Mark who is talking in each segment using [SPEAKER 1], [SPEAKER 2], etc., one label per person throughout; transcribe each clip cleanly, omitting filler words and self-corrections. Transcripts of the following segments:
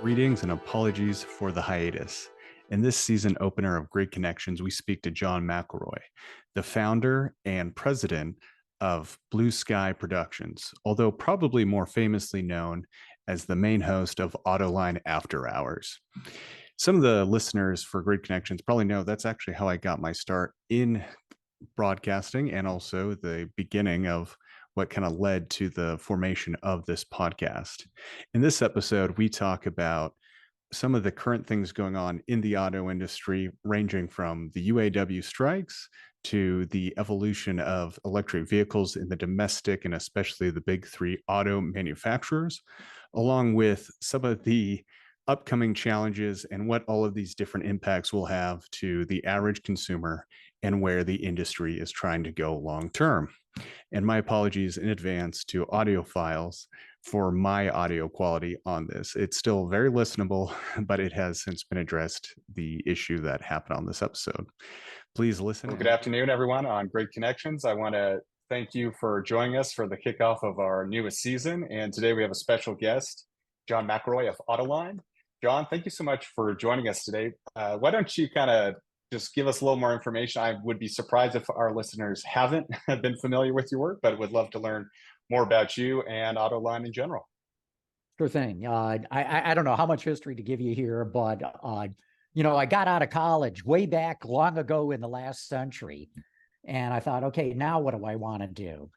[SPEAKER 1] Greetings and apologies for the hiatus. In this season opener of Great Connections, we speak to John McElroy, the founder and president of Blue Sky Productions, although probably more famously known as the main host of Autoline After Hours. Some of the listeners for Great Connections probably know that's actually how I got my start in broadcasting and also the beginning of what kind of led to the formation of this podcast. In this episode, we talk about some of the current things going on in the auto industry, ranging from the UAW strikes to the evolution of electric vehicles in the domestic and especially the big three auto manufacturers, along with some of the upcoming challenges and what all of these different impacts will have to the average consumer and where the industry is trying to go long term. And my apologies in advance to audiophiles for my audio quality on this. It's still very listenable, but it has since been addressed, the issue that happened on this episode. Please listen.
[SPEAKER 2] Well, good afternoon, everyone on Great Connections. I want to thank you for joining us for the kickoff of our newest season. And today we have a special guest, John McElroy of Autoline. John, thank you so much for joining us today. Why don't you kind of just give us a little more information? I would be surprised if our listeners haven't been familiar with your work, but would love to learn more about you and Autoline in general.
[SPEAKER 3] Sure thing. I don't know how much history to give you here, but I got out of college way back long ago in the last century, and I thought, okay, now what do I want to do?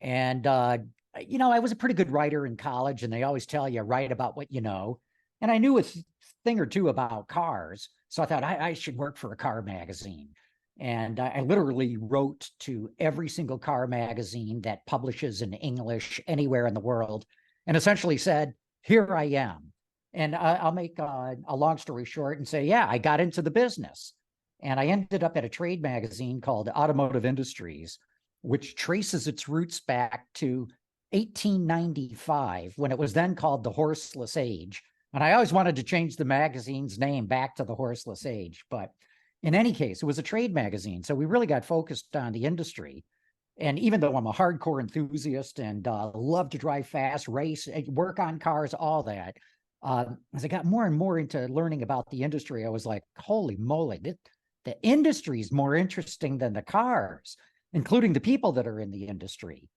[SPEAKER 3] And I was a pretty good writer in college, and they always tell you write about what you know. And I knew a thing or two about cars, so I thought I should work for a car magazine. And I literally wrote to every single car magazine that publishes in English anywhere in the world, and essentially said, here I am. And I'll make a long story short and say, yeah, I got into the business. And I ended up at a trade magazine called Automotive Industries, which traces its roots back to 1895, when it was then called the Horseless Age. And I always wanted to change the magazine's name back to the Horseless Age. But in any case, it was a trade magazine. So we really got focused on the industry. And even though I'm a hardcore enthusiast and love to drive fast, race, work on cars, all that, as I got more and more into learning about the industry, I was like, holy moly, the industry is more interesting than the cars, including the people that are in the industry.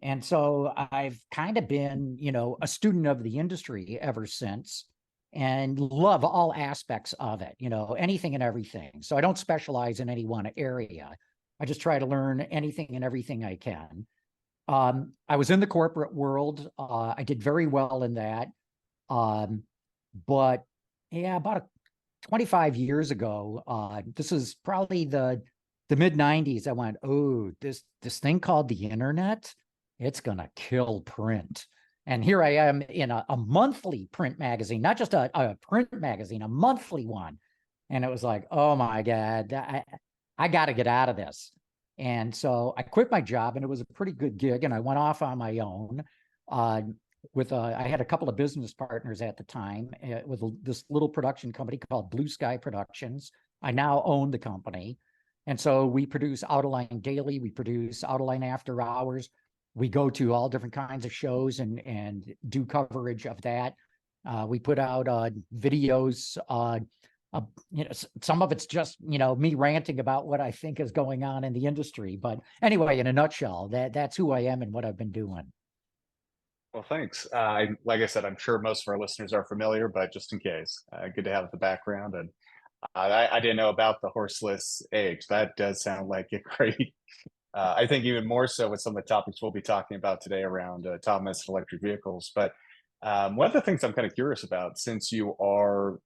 [SPEAKER 3] And so I've kind of been, a student of the industry ever since and love all aspects of it, anything and everything. So I don't specialize in any one area. I just try to learn anything and everything I can. I was in the corporate world. I did very well in that. But yeah, about 25 years ago, this is probably the mid 90s. I went, oh, this thing called the internet, it's going to kill print. And here I am in a monthly print magazine, not just a print magazine, a monthly one. And it was like, oh my God, I got to get out of this. And so I quit my job, and it was a pretty good gig. And I went off on my own I had a couple of business partners at the time with this little production company called Blue Sky Productions. I now own the company. And so we produce Autoline Daily. We produce Autoline After Hours. We go to all different kinds of shows and do coverage of that. We put out videos. Some of it's just, me ranting about what I think is going on in the industry. But anyway, in a nutshell, that's who I am and what I've been doing.
[SPEAKER 2] Well, thanks. Like I said, I'm sure most of our listeners are familiar, but just in case, good to have the background. And I didn't know about the Horseless Age. That does sound like a great. I think even more so with some of the topics we'll be talking about today around autonomous electric vehicles. But one of the things I'm kind of curious about, since you are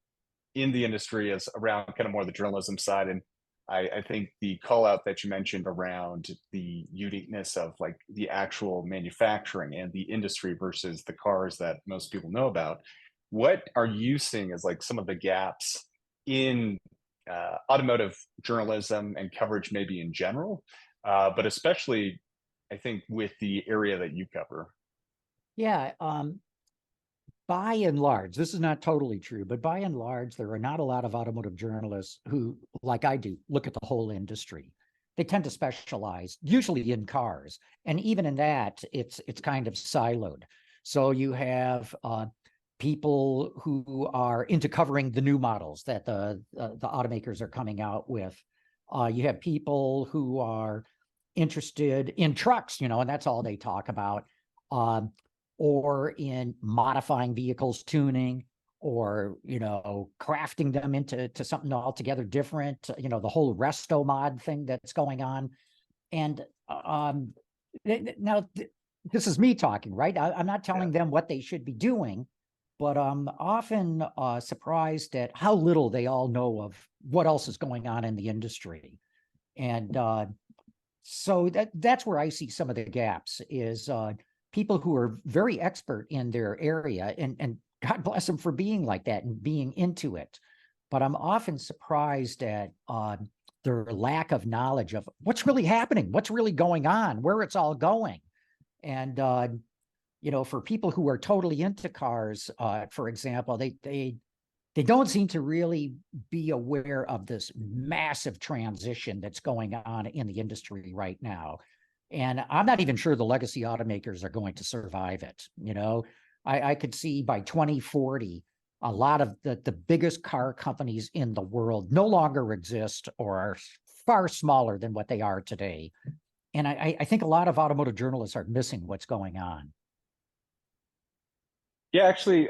[SPEAKER 2] in the industry, is around kind of more the journalism side. And I think the call out that you mentioned around the uniqueness of like the actual manufacturing and the industry versus the cars that most people know about. What are you seeing as like some of the gaps in automotive journalism and coverage, maybe in general, but especially, I think, with the area that you cover?
[SPEAKER 3] Yeah. By and large, this is not totally true, but by and large, there are not a lot of automotive journalists who, like I do, look at the whole industry. They tend to specialize, usually in cars. And even in that, it's kind of siloed. So you have people who are into covering the new models that the automakers are coming out with. You have people who are interested in trucks, and that's all they talk about, or in modifying vehicles, tuning, or crafting them into something altogether different. The whole resto mod thing that's going on, and now this is me talking, right? I'm not telling them what they should be doing, but I'm often surprised at how little they all know of what else is going on in the industry. And so that's where I see some of the gaps is people who are very expert in their area, and God bless them for being like that and being into it. But I'm often surprised at their lack of knowledge of what's really happening, what's really going on, where it's all going. And for people who are totally into cars, for example, they don't seem to really be aware of this massive transition that's going on in the industry right now. And I'm not even sure the legacy automakers are going to survive it. I could see by 2040, a lot of the biggest car companies in the world no longer exist or are far smaller than what they are today. And I think a lot of automotive journalists are missing what's going on.
[SPEAKER 2] Yeah, actually,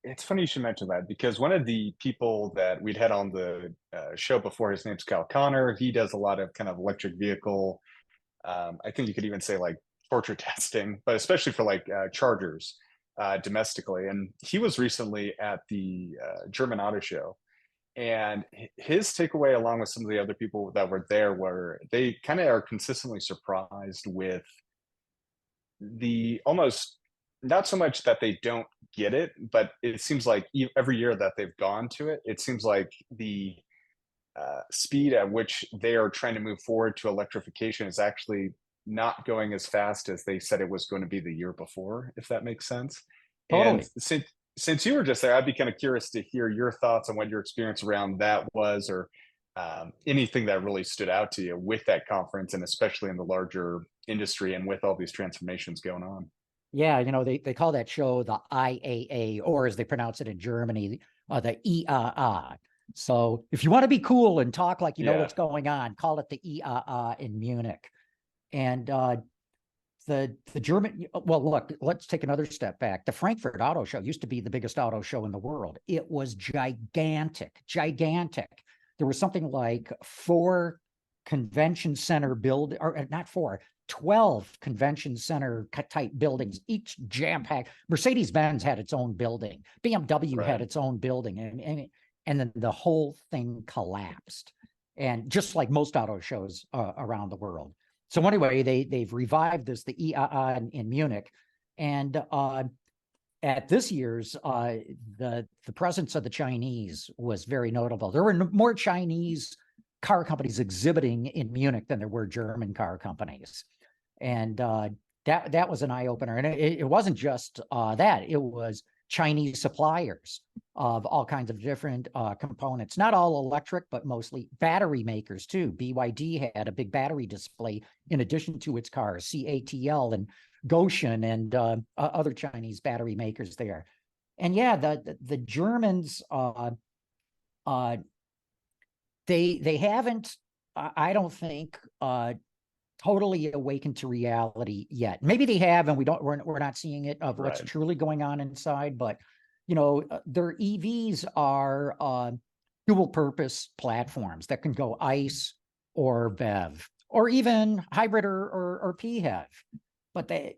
[SPEAKER 2] it's funny you should mention that, because one of the people that we'd had on the show before, his name's Cal Connor. He does a lot of kind of electric vehicle, I think you could even say like portrait testing, but especially for like chargers domestically. And he was recently at the German Auto Show. And his takeaway, along with some of the other people that were there, were they kind of are consistently surprised with the almost, not so much that they don't get it, but it seems like every year that they've gone to it, it seems like the speed at which they are trying to move forward to electrification is actually not going as fast as they said it was going to be the year before, if that makes sense.
[SPEAKER 3] Totally.
[SPEAKER 2] And since you were just there, I'd be kind of curious to hear your thoughts on what your experience around that was, or anything that really stood out to you with that conference, and especially in the larger industry and with all these transformations going on.
[SPEAKER 3] Yeah, they call that show the IAA, or as they pronounce it in Germany, the IAA. So if you want to be cool and talk like you know what's going on, call it the IAA in Munich. And the German, well, look, let's take another step back. The Frankfurt Auto Show used to be the biggest auto show in the world. It was gigantic. There was something like 4 convention center build, or not 4, 12 convention center type buildings, each jam-packed. Mercedes-Benz had its own building. BMW had its own building. And then the whole thing collapsed. And just like most auto shows around the world. So anyway, they've revived this, the IAA in Munich. And at this year's, the presence of the Chinese was very notable. There were more Chinese car companies exhibiting in Munich than there were German car companies. And that was an eye-opener. And it wasn't just that. It was Chinese suppliers of all kinds of different components, not all electric, but mostly battery makers too. BYD had a big battery display in addition to its cars, CATL and Gotion and other Chinese battery makers there. And yeah, the Germans, they haven't, I don't think, totally awakened to reality yet. Maybe they have, and we're not seeing it of what's truly going on inside. But their EVs are dual purpose platforms that can go ICE or BEV, or even hybrid or PHEV. But they,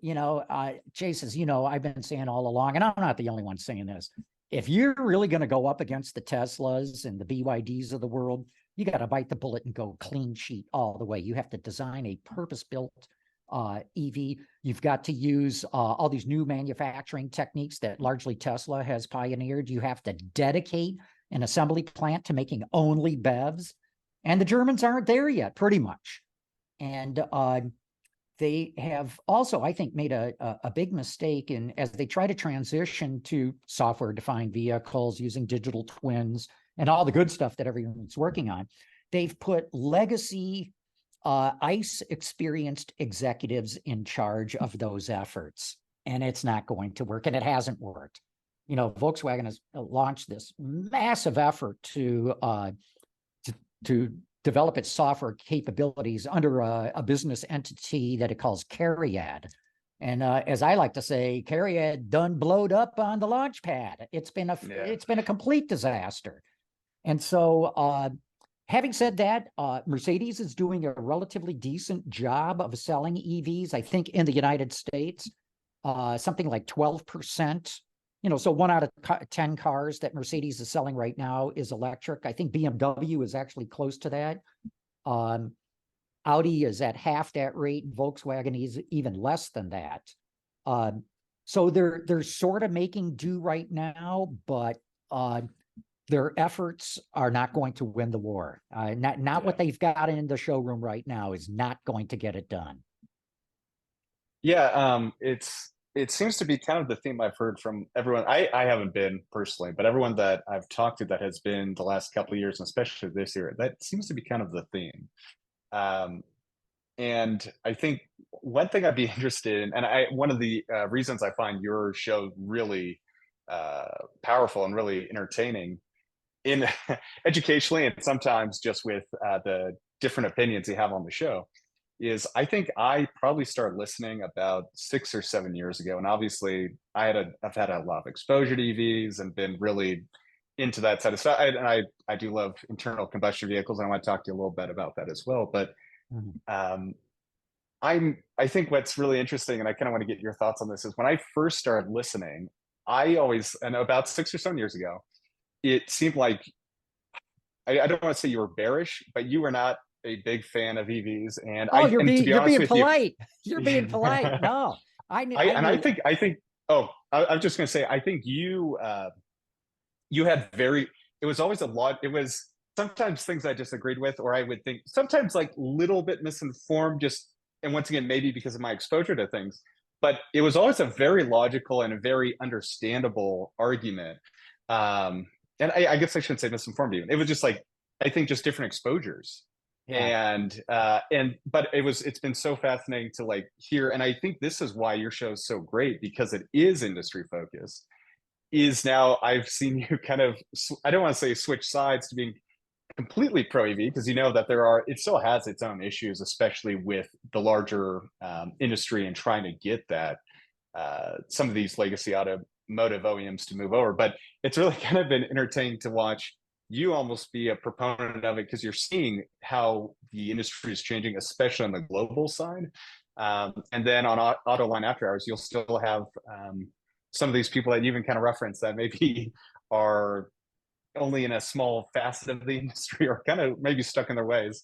[SPEAKER 3] Chase, as I've been saying all along, and I'm not the only one saying this. If you're really going to go up against the Teslas and the BYDs of the world, you got to bite the bullet and go clean sheet all the way. You have to design a purpose-built EV. You've got to use all these new manufacturing techniques that largely Tesla has pioneered. You have to dedicate an assembly plant to making only BEVs. And the Germans aren't there yet, pretty much. And they have also, I think, made a big mistake as they try to transition to software-defined vehicles using digital twins and all the good stuff that everyone's working on. They've put legacy ICE experienced executives in charge of those efforts, and it's not going to work, and it hasn't worked. Volkswagen has launched this massive effort to develop its software capabilities under a business entity that it calls Cariad. And as I like to say, Cariad done blowed up on the launch pad. It's been a complete disaster. And so having said that, Mercedes is doing a relatively decent job of selling EVs. I think in the United States, something like 12%. So 1 out of 10 cars that Mercedes is selling right now is electric. I think BMW is actually close to that. Audi is at half that rate. Volkswagen is even less than that. So they're sort of making do right now, but their efforts are not going to win the war. Not what they've got in the showroom right now is not going to get it done.
[SPEAKER 2] Yeah, it seems to be kind of the theme I've heard from everyone. I haven't been personally, but everyone that I've talked to that has been the last couple of years, and especially this year, that seems to be kind of the theme. And I think one thing I'd be interested in, and one of the reasons I find your show really powerful and really entertaining in educationally, and sometimes just with the different opinions you have on the show, is I think I probably started listening about 6 or 7 years ago. And obviously I've had a lot of exposure to EVs and been really into that side of stuff. And I do love internal combustion vehicles, and I want to talk to you a little bit about that as well. But I think what's really interesting, and I kind of want to get your thoughts on this, is when I first started listening, and about 6 or 7 years ago, it seemed like, I don't want to say you were bearish, but you were not a big fan of EVs. And
[SPEAKER 3] you're being polite. You're being polite. No,
[SPEAKER 2] I think. Oh, I was just going to say, I think you had it was always a lot. It was sometimes things I disagreed with, or I would think sometimes like little bit misinformed, and once again, maybe because of my exposure to things, but it was always a very logical and a very understandable argument. And I guess I shouldn't say misinformed even. It was just like, I think just different exposures. Yeah. But it's been so fascinating to like hear. And I think this is why your show is so great, because it is industry focused. Is now I've seen you kind of, I don't want to say switch sides to being completely pro EV, because that it still has its own issues, especially with the larger industry and trying to get that some of these legacy automotive OEMs to move over. But it's really kind of been entertaining to watch you almost be a proponent of it, because you're seeing how the industry is changing, especially on the global side. And then on Autoline After Hours, you'll still have some of these people that you even kind of reference that maybe are only in a small facet of the industry, or kind of maybe stuck in their ways.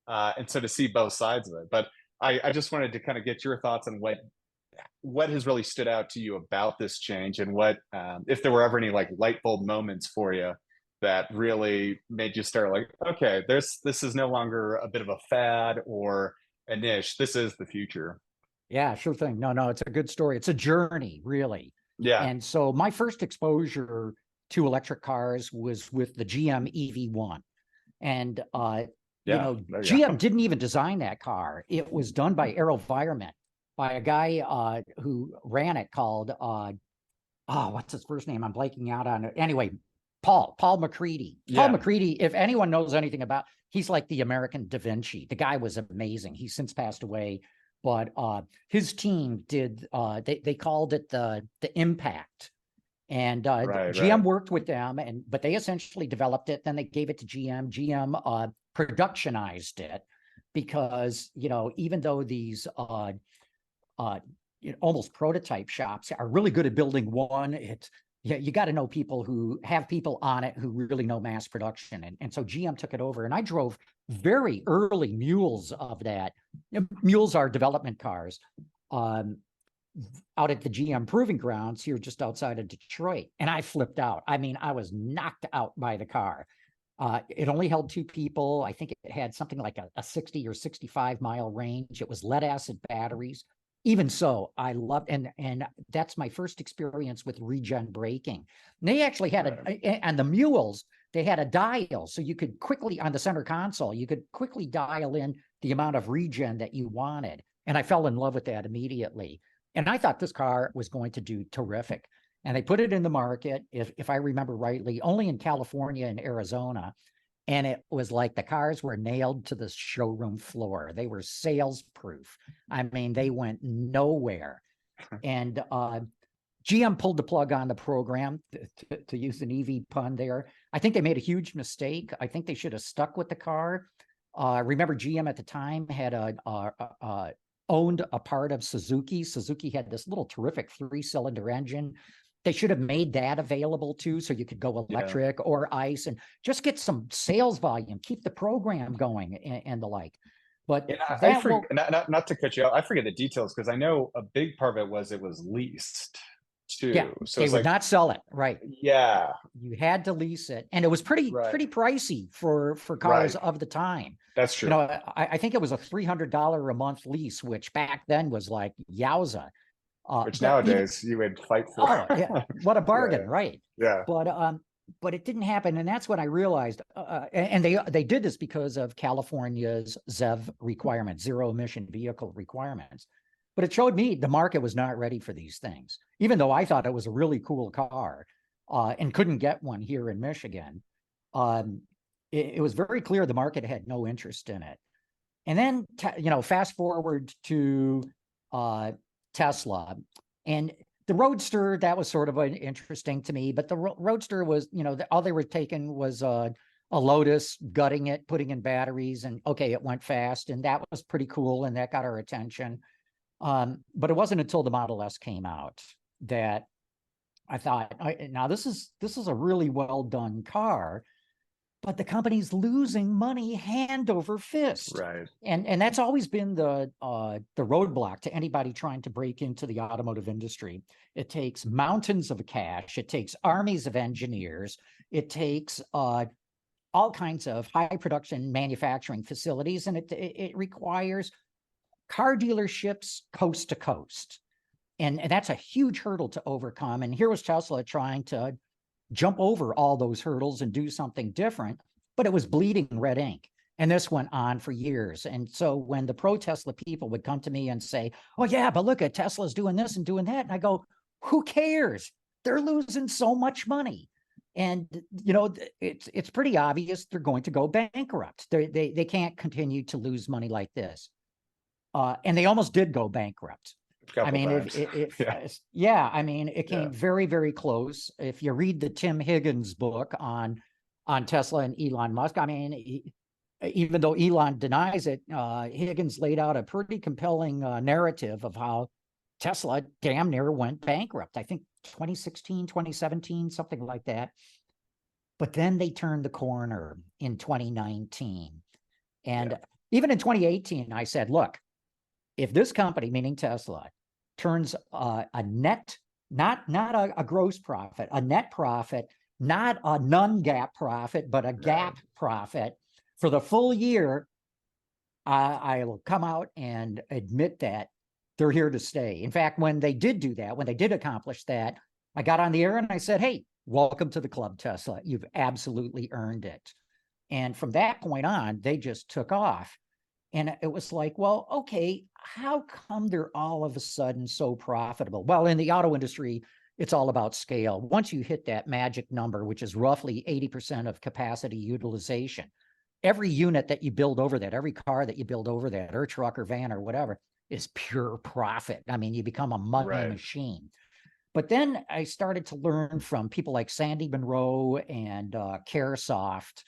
[SPEAKER 2] And so to see both sides of it. But I just wanted to kind of get your thoughts on what has really stood out to you about this change, and what if there were ever any like light bulb moments for you that really made you start like, okay, this is no longer a bit of a fad or a niche. This is the future.
[SPEAKER 3] Yeah, sure thing. No, it's a good story. It's a journey, really.
[SPEAKER 2] Yeah.
[SPEAKER 3] And so my first exposure to electric cars was with the GM EV1. And, GM didn't even design that car. It was done by AeroVironment, by a guy who ran it called, what's his first name? I'm blanking out on it. Anyway, Paul McCready. Yeah. Paul McCready, if anyone knows anything about, he's like the American Da Vinci. The guy was amazing. He's since passed away, but his team did, they called it the Impact. And GM worked with them, but they essentially developed it. Then they gave it to GM. GM productionized it, because, even though these almost prototype shops are really good at building one, you got to know people who have people on it who really know mass production. And so GM took it over, and I drove very early mules of that. Mules are development cars out at the GM proving grounds here just outside of Detroit. And I flipped out. I mean, I was knocked out by the car. It only held 2 people. I think it had something like a 60 or 65 mile range. It was lead acid batteries. Even so, I loved, and that's my first experience with regen braking. And they actually had and the mules, they had a dial, so you could quickly, on the center console, you could quickly dial in the amount of regen that you wanted. And I fell in love with that immediately. And I thought this car was going to do terrific. and they put it in the market, if I remember rightly, only in California and Arizona. And it was like the cars were nailed to the showroom floor. They were sales proof. I mean, they went nowhere. And GM pulled the plug on the program, to use an EV pun there. I think they made a huge mistake. I think they should have stuck with the car. Remember, GM at the time had owned a part of Suzuki. Suzuki had this little terrific 3-cylinder engine. They should have made that available too, so you could go electric or ICE and just get some sales volume, keep the program going and the like. But
[SPEAKER 2] I forget, not to cut you off, I forget the details because I know a big part of it was leased too.
[SPEAKER 3] Yeah,
[SPEAKER 2] so
[SPEAKER 3] they would not sell it, right?
[SPEAKER 2] Yeah,
[SPEAKER 3] you had to lease it, and it was pretty pricey for cars of the time.
[SPEAKER 2] That's true.
[SPEAKER 3] You know, I think it was a $300 a month lease, which back then was like yowza.
[SPEAKER 2] Which nowadays you would fight for.
[SPEAKER 3] Oh, yeah, what a bargain, right?
[SPEAKER 2] Yeah.
[SPEAKER 3] But it didn't happen, and that's when I realized. And they did this because of California's ZEV requirements, zero emission vehicle requirements. But it showed me the market was not ready for these things, even though I thought it was a really cool car, and couldn't get one here in Michigan. It was very clear the market had no interest in it. And then, fast forward to Tesla, and the Roadster, that was sort of interesting to me, but the Roadster was, all they were taking was a Lotus, gutting it, putting in batteries, and okay, it went fast, and that was pretty cool, and that got our attention. But it wasn't until the Model S came out that I thought, now this is a really well done car, but the company's losing money hand over fist.
[SPEAKER 2] Right.
[SPEAKER 3] And that's always been the roadblock to anybody trying to break into the automotive industry. It takes mountains of cash. It takes armies of engineers. It takes all kinds of high production manufacturing facilities, and it requires car dealerships coast to coast. And that's a huge hurdle to overcome. And here was Tesla trying to jump over all those hurdles and do something different, but it was bleeding red ink. And this went on for years. And so when the pro-Tesla people would come to me and say, oh yeah, but look at Tesla's doing this and doing that. And I go, who cares? They're losing so much money. And, it's pretty obvious they're going to go bankrupt. They can't continue to lose money like this. And they almost did go bankrupt. I mean, it came very, very close. If you read the Tim Higgins book on Tesla and Elon Musk, I mean, even though Elon denies it, Higgins laid out a pretty compelling narrative of how Tesla damn near went bankrupt. I think 2016, 2017, something like that. But then they turned the corner in 2019. And even in 2018, I said, look, if this company, meaning Tesla, turns a net, not a gross profit, a net profit, not a non-GAAP profit, but a GAAP profit for the full year, I will come out and admit that they're here to stay. In fact, when they did do that, when they did accomplish that, I got on the air and I said, hey, welcome to the club, Tesla. You've absolutely earned it. And from that point on, they just took off. And it was like, well, okay, how come they're all of a sudden so profitable? Well, in the auto industry, it's all about scale. Once you hit that magic number, which is roughly 80% of capacity utilization, every unit that you build over that, every car that you build over that, or truck or van or whatever, is pure profit. I mean, you become a money machine. But then I started to learn from people like Sandy Monroe and Caresoft,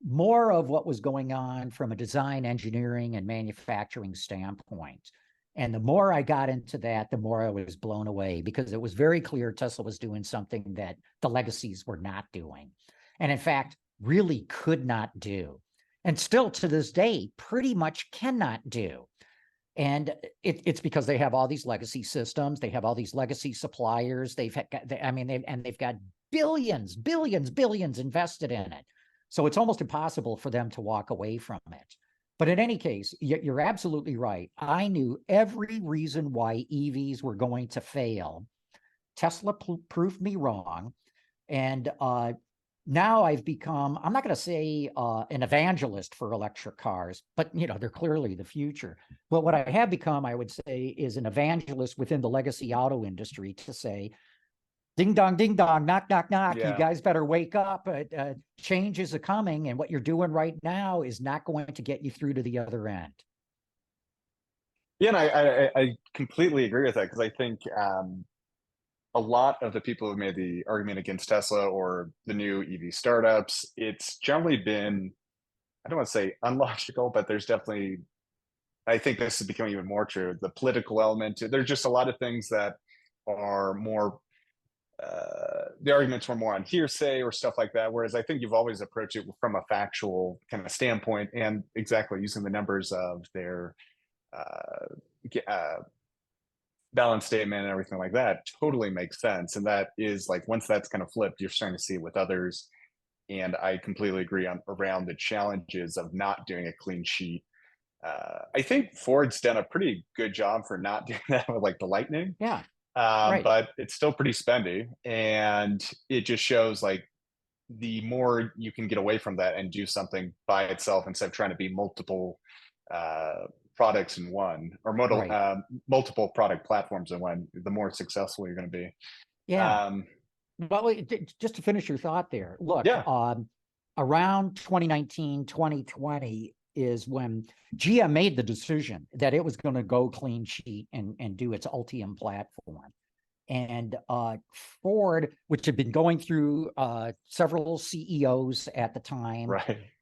[SPEAKER 3] more of what was going on from a design, engineering, and manufacturing standpoint. And the more I got into that, the more I was blown away, because it was very clear Tesla was doing something that the legacies were not doing. And in fact, really could not do. And still to this day, pretty much cannot do. And it's because they have all these legacy systems. They have all these legacy suppliers. They've got billions invested in it. So it's almost impossible for them to walk away from it. But in any case, you're absolutely right. I knew every reason why EVs were going to fail. Tesla proved me wrong. And now I've become, I'm not going to say an evangelist for electric cars, but they're clearly the future. But what I have become, I would say, is an evangelist within the legacy auto industry to say, ding dong, knock, knock, knock. You
[SPEAKER 2] Yeah.
[SPEAKER 3] guys better wake up. Change is a coming, and what you're doing right now is not going to get you through to the other end.
[SPEAKER 2] Yeah, and I completely agree with that because I think a lot of the people who made the argument against Tesla or the new EV startups, it's generally been, I don't want to say unlogical, but there's definitely, I think this is becoming even more true. The political element, there's just a lot of things that are more, the arguments were more on hearsay or stuff like that. Whereas I think you've always approached it from a factual kind of standpoint and exactly using the numbers of their uh, balance statement and everything like that totally makes sense. And that is like, once that's kind of flipped, you're starting to see it with others. And I completely agree on around the challenges of not doing a clean sheet. I think Ford's done a pretty good job for not doing that with like the Lightning.
[SPEAKER 3] Yeah. Right.
[SPEAKER 2] But it's still pretty spendy. And it just shows like the more you can get away from that and do something by itself instead of trying to be multiple products in one or
[SPEAKER 3] Right.
[SPEAKER 2] multiple product platforms in one, the more successful you're going to be.
[SPEAKER 3] Yeah.
[SPEAKER 2] Um,
[SPEAKER 3] Well, just to finish your thought there, look,
[SPEAKER 2] yeah,
[SPEAKER 3] around 2019, 2020 is when GM made the decision that it was going to go clean sheet and do its Ultium platform. And Ford, which had been going through several CEOs at the time,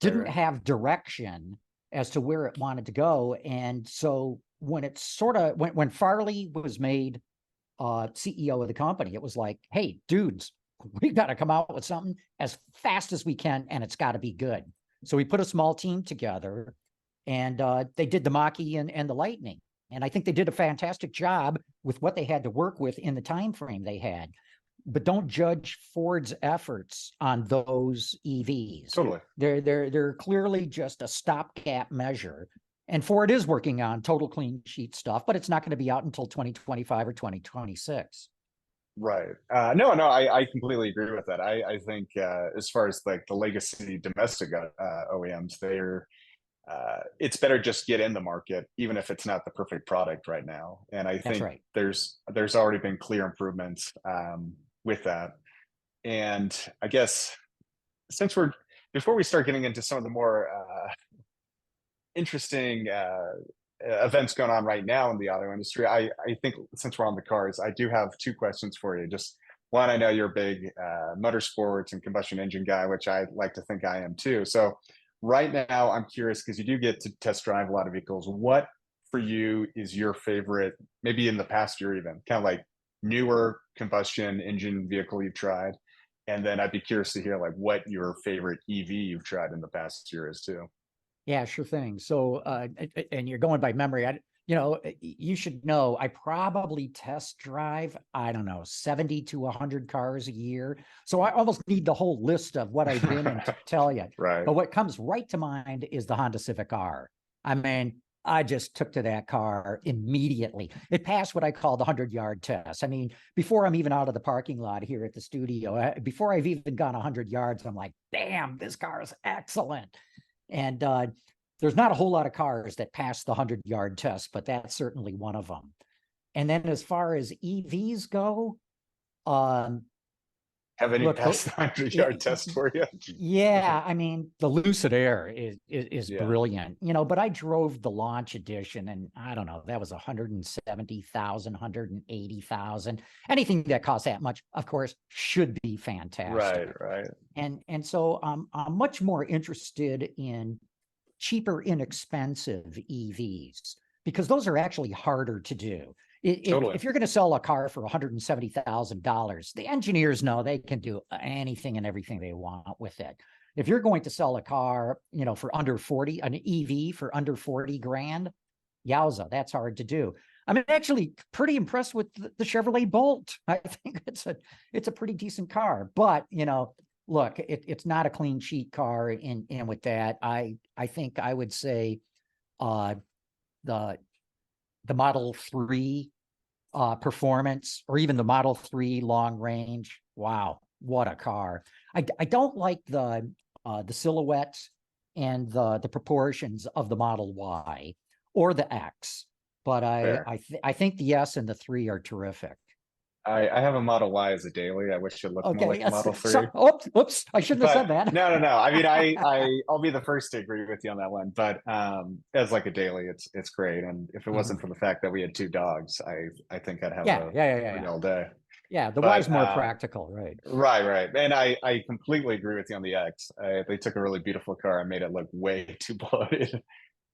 [SPEAKER 3] didn't have direction as to where it wanted to go. And so when it sort of, when Farley was made CEO of the company, it was like, hey, dudes, we've got to come out with something as fast as we can, and it's got to be good. So we put a small team together, and they did the Mach-E and the Lightning. And I think they did a fantastic job with what they had to work with in the time frame they had. But don't judge Ford's efforts on those EVs.
[SPEAKER 2] totally.
[SPEAKER 3] They're clearly just a stopgap measure. And Ford is working on total clean sheet stuff, but it's not going to be out until 2025 or 2026.
[SPEAKER 2] Right. No, I completely agree with that. I think as far as like the legacy domestic OEMs, they're it's better just get in the market, even if it's not the perfect product right now. And I think there's already been clear improvements with that. And I guess since before we start getting into some of the more interesting events going on right now in the auto industry, I think since we're on the cars, I do have two questions for you. Just one, I know you're a big motorsports and combustion engine guy, which I like to think I am too. So right now, I'm curious because you do get to test drive a lot of vehicles. What for you is your favorite, maybe in the past year even, kind of like newer combustion engine vehicle you've tried? And then I'd be curious to hear like what your favorite EV you've tried in the past year is too.
[SPEAKER 3] Yeah, sure thing. So, and you're going by memory. You should know, I probably test drive, I don't know, 70 to 100 cars a year. So I almost need the whole list of what I've been and to tell you.
[SPEAKER 2] Right.
[SPEAKER 3] But what comes right to mind is the Honda Civic R. I mean, I just took to that car immediately. It passed what I call the 100-yard test. I mean, before I'm even out of the parking lot here at the studio, before I've even gone 100 yards, I'm like, damn, this car is excellent. And there's not a whole lot of cars that pass the 100-yard test, but that's certainly one of them. And then as far as EVs go,
[SPEAKER 2] have any passed the 100-yard test for you?
[SPEAKER 3] Yeah, I mean, the Lucid Air is brilliant, but I drove the Launch Edition, and I don't know, that was 170,000, 180,000. Anything that costs that much, of course, should be fantastic.
[SPEAKER 2] Right.
[SPEAKER 3] And so I'm much more interested in cheaper, inexpensive EVs, because those are actually harder to do. If you're going to sell a car for $170,000, the engineers know they can do anything and everything they want with it. If you're going to sell a car, for under 40, an EV for under 40 grand, yowza, that's hard to do. I'm actually pretty impressed with the Chevrolet Bolt. I think it's a pretty decent car, but look, it's not a clean sheet car. And with that, I think I would say the Model 3 performance, or even the Model 3 long range. Wow, what a car. I don't like the silhouette and the proportions of the Model Y or the X, but I think the S and the 3 are terrific.
[SPEAKER 2] I have a Model Y as a daily. I wish it looked more
[SPEAKER 3] Okay.
[SPEAKER 2] like a
[SPEAKER 3] Yes.
[SPEAKER 2] Model 3.
[SPEAKER 3] Oops. I shouldn't have
[SPEAKER 2] But
[SPEAKER 3] said that.
[SPEAKER 2] no. I mean, I'll be the first to agree with you on that one. But as like a daily, it's great. And if it wasn't
[SPEAKER 3] Mhm.
[SPEAKER 2] for the fact that we had two dogs, I think I'd have
[SPEAKER 3] Yeah.
[SPEAKER 2] a
[SPEAKER 3] Yeah. Yeah. Yeah.
[SPEAKER 2] pretty
[SPEAKER 3] Yeah.
[SPEAKER 2] all day.
[SPEAKER 3] Yeah. The Y is
[SPEAKER 2] But
[SPEAKER 3] more practical, right?
[SPEAKER 2] right. And I completely agree with you on the X. They took a really beautiful car and made it look way too bloated.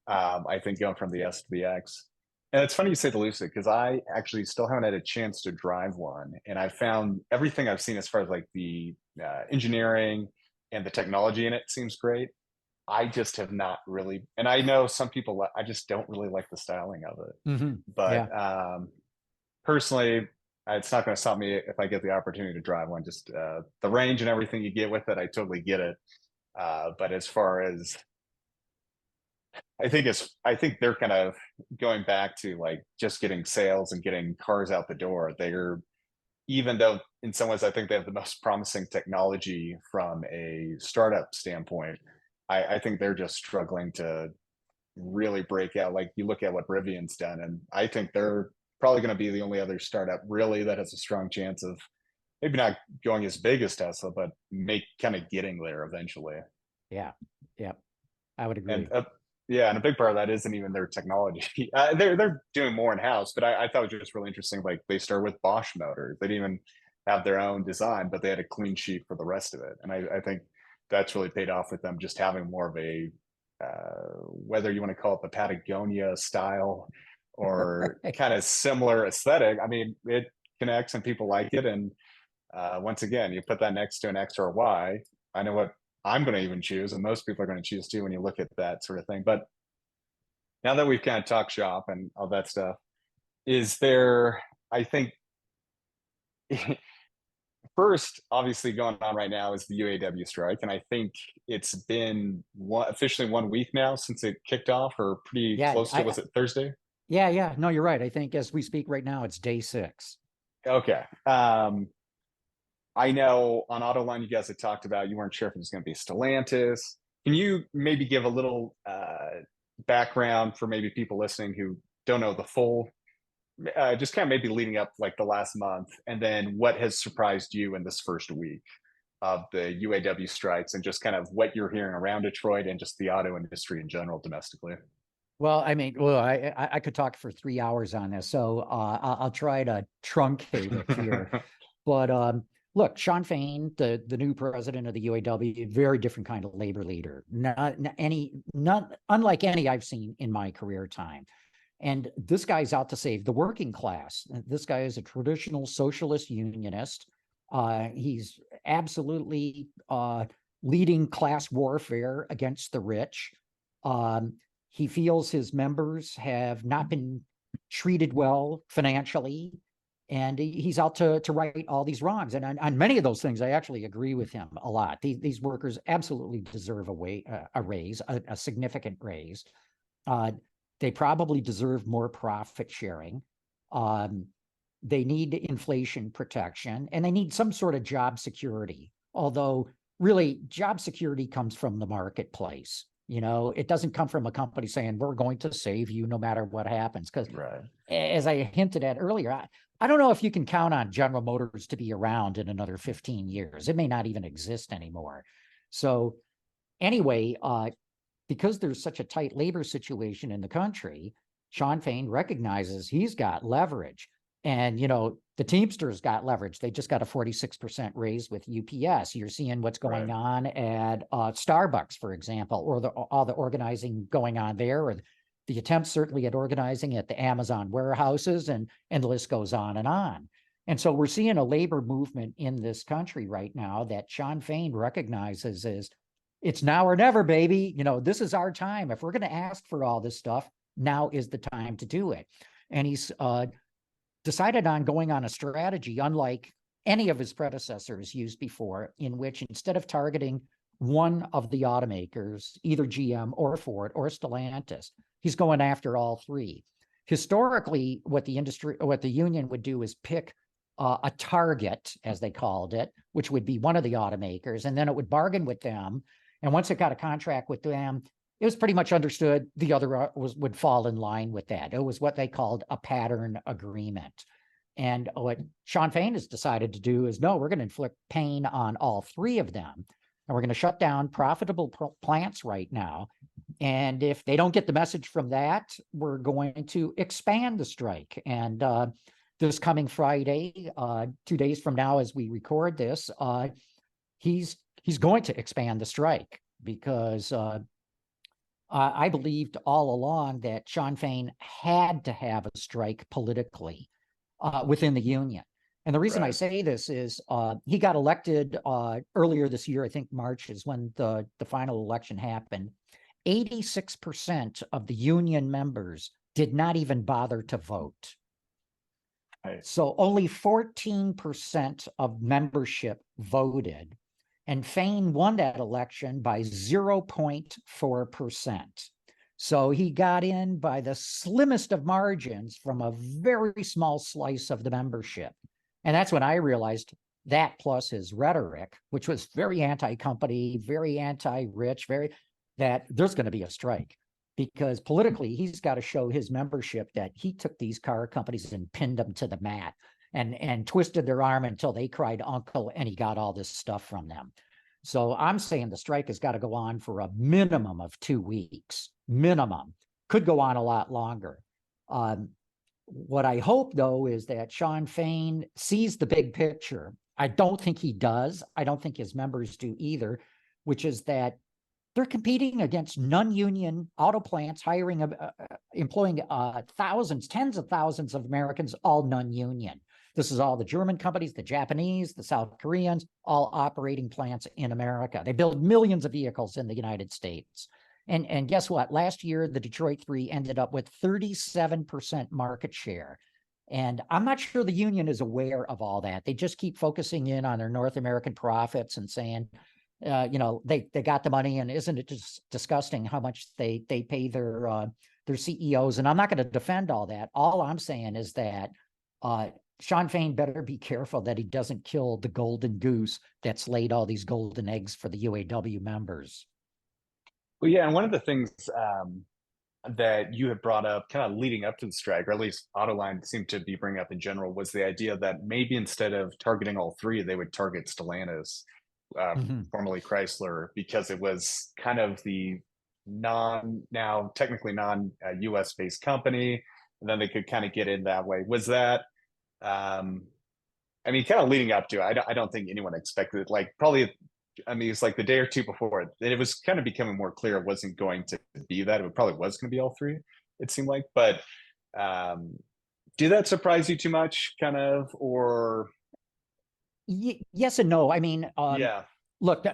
[SPEAKER 2] I think going from the S to the X. And it's funny you say the Lucid because I actually still haven't had a chance to drive one. And I found everything I've seen as far as like the engineering and the technology in it seems great. I just have not really, and I know some people, I just don't really like the styling of it.
[SPEAKER 3] Yeah.
[SPEAKER 2] But personally, it's not going to stop me if I get the opportunity to drive one. Just the range and everything you get with it, I totally get it. But as far as I think they're kind of going back to like just getting sales and getting cars out the door. They're even though in some ways I think they have the most promising technology from a startup standpoint, I think they're just struggling to really break out. Like you look at what Rivian's done, and I think they're probably going to be the only other startup really that has a strong chance of maybe not going as big as Tesla, but make kind of getting there eventually.
[SPEAKER 3] Yeah. Yeah. I would
[SPEAKER 2] And
[SPEAKER 3] agree.
[SPEAKER 2] yeah, and a big part of that isn't even their technology. They're doing more in house, but I thought it was just really interesting. Like they started with Bosch motors. They didn't even have their own design, but they had a clean sheet for the rest of it. And I think that's really paid off with them just having more of a whether you want to call it the Patagonia style or kind of similar aesthetic. I mean, it connects and people like it. And once again, you put that next to an X or a Y. I know what I'm going to even choose, and most people are going to choose too when you look at that sort of thing. But now that we've kind of talked shop and all that stuff, is there, I think, first, obviously going on right now is the UAW strike. And I think it's been officially 1 week now since it kicked off, or pretty
[SPEAKER 3] Yeah.
[SPEAKER 2] close to, was it Thursday?
[SPEAKER 3] Yeah. No, you're right. I think as we speak right now, it's day 6.
[SPEAKER 2] Okay. I know on Autoline, you guys had talked about you weren't sure if it was going to be Stellantis. Can you maybe give a little background for maybe people listening who don't know the full, just kind of maybe leading up like the last month, and then what has surprised you in this first week of the UAW strikes, and just kind of what you're hearing around Detroit and just the auto industry in general domestically?
[SPEAKER 3] Well, I mean, I could talk for 3 hours on this, so I'll try to truncate it here. But look, Sean Fain, the new president of the UAW, very different kind of labor leader. Not unlike any I've seen in my career time. And this guy's out to save the working class. This guy is a traditional socialist unionist. He's absolutely leading class warfare against the rich. He feels his members have not been treated well financially, and he's out to right all these wrongs. And on many of those things, I actually agree with him a lot. These workers absolutely deserve a raise, a significant raise. They probably deserve more profit sharing. They need inflation protection, and they need some sort of job security. Although, really, job security comes from the marketplace. It doesn't come from a company saying, we're going to save you no matter what happens. Because
[SPEAKER 2] Right.
[SPEAKER 3] as I hinted at earlier, I don't know if you can count on General Motors to be around in another 15 years. It may not even exist anymore. So anyway, because there's such a tight labor situation in the country, Sean Fain recognizes he's got leverage. And, the Teamsters got leverage. They just got a 46% raise with UPS. You're seeing what's going on at Starbucks, for example, or all the organizing going on there, or the attempts certainly at organizing at the Amazon warehouses, and the list goes on and on. And so we're seeing a labor movement in this country right now that Sean Fain recognizes as it's now or never, baby. This is our time. If we're going to ask for all this stuff, now is the time to do it. And he's decided on going on a strategy unlike any of his predecessors used before, in which instead of targeting one of the automakers, either GM or Ford or Stellantis, he's going after all three. Historically, what the union would do is pick a target, as they called it, which would be one of the automakers, and then it would bargain with them. And once it got a contract with them, it was pretty much understood the other would fall in line with that. It was what they called a pattern agreement. And what Sean Fain has decided to do is, no, we're going to inflict pain on all three of them. And we're going to shut down profitable plants right now. And if they don't get the message from that, we're going to expand the strike. And this coming Friday, 2 days from now, as we record this, he's going to expand the strike, because I believed all along that Sean Fain had to have a strike politically within the union. And the reason I say this is he got elected earlier this year. I think March is when the final election happened. 86% of the union members did not even bother to vote. So only 14% of membership voted. And Fain won that election by 0.4%. So he got in by the slimmest of margins from a very small slice of the membership. And that's when I realized that, plus his rhetoric, which was very anti-company, very anti-rich, that there's going to be a strike. Because politically, he's got to show his membership that he took these car companies and pinned them to the mat and twisted their arm until they cried uncle, and he got all this stuff from them. So I'm saying the strike has got to go on for a minimum of 2 weeks. Minimum. Could go on a lot longer. What I hope, though, is that Sean Fain sees the big picture. I don't think he does. I don't think his members do either, which is that they're competing against non-union auto plants, employing thousands, tens of thousands of Americans, all non-union. This is all the German companies, the Japanese, the South Koreans, all operating plants in America. They build millions of vehicles in the United States. And guess what? Last year, the Detroit Three ended up with 37% market share. And I'm not sure the union is aware of all that. They just keep focusing in on their North American profits and saying, they got the money, and isn't it just disgusting how much they pay their CEOs? And I'm not going to defend all that. All I'm saying is that Sean Fain better be careful that he doesn't kill the golden goose that's laid all these golden eggs for the UAW members.
[SPEAKER 2] Well, yeah, and one of the things that you had brought up kind of leading up to the strike, or at least Autoline seemed to be bringing up in general, was the idea that maybe instead of targeting all three, they would target Stellantis, formerly Chrysler, because it was kind of the now technically non-US based company, and then they could kind of get in that way. Was that, I mean, kind of leading up to it, I don't think anyone expected it. Like, probably, I mean, it's like the day or two before it was kind of becoming more clear it wasn't going to be that. It probably was going to be all three, it seemed like. But did that surprise you too much, kind of, or?
[SPEAKER 3] Yes and no. I mean, look,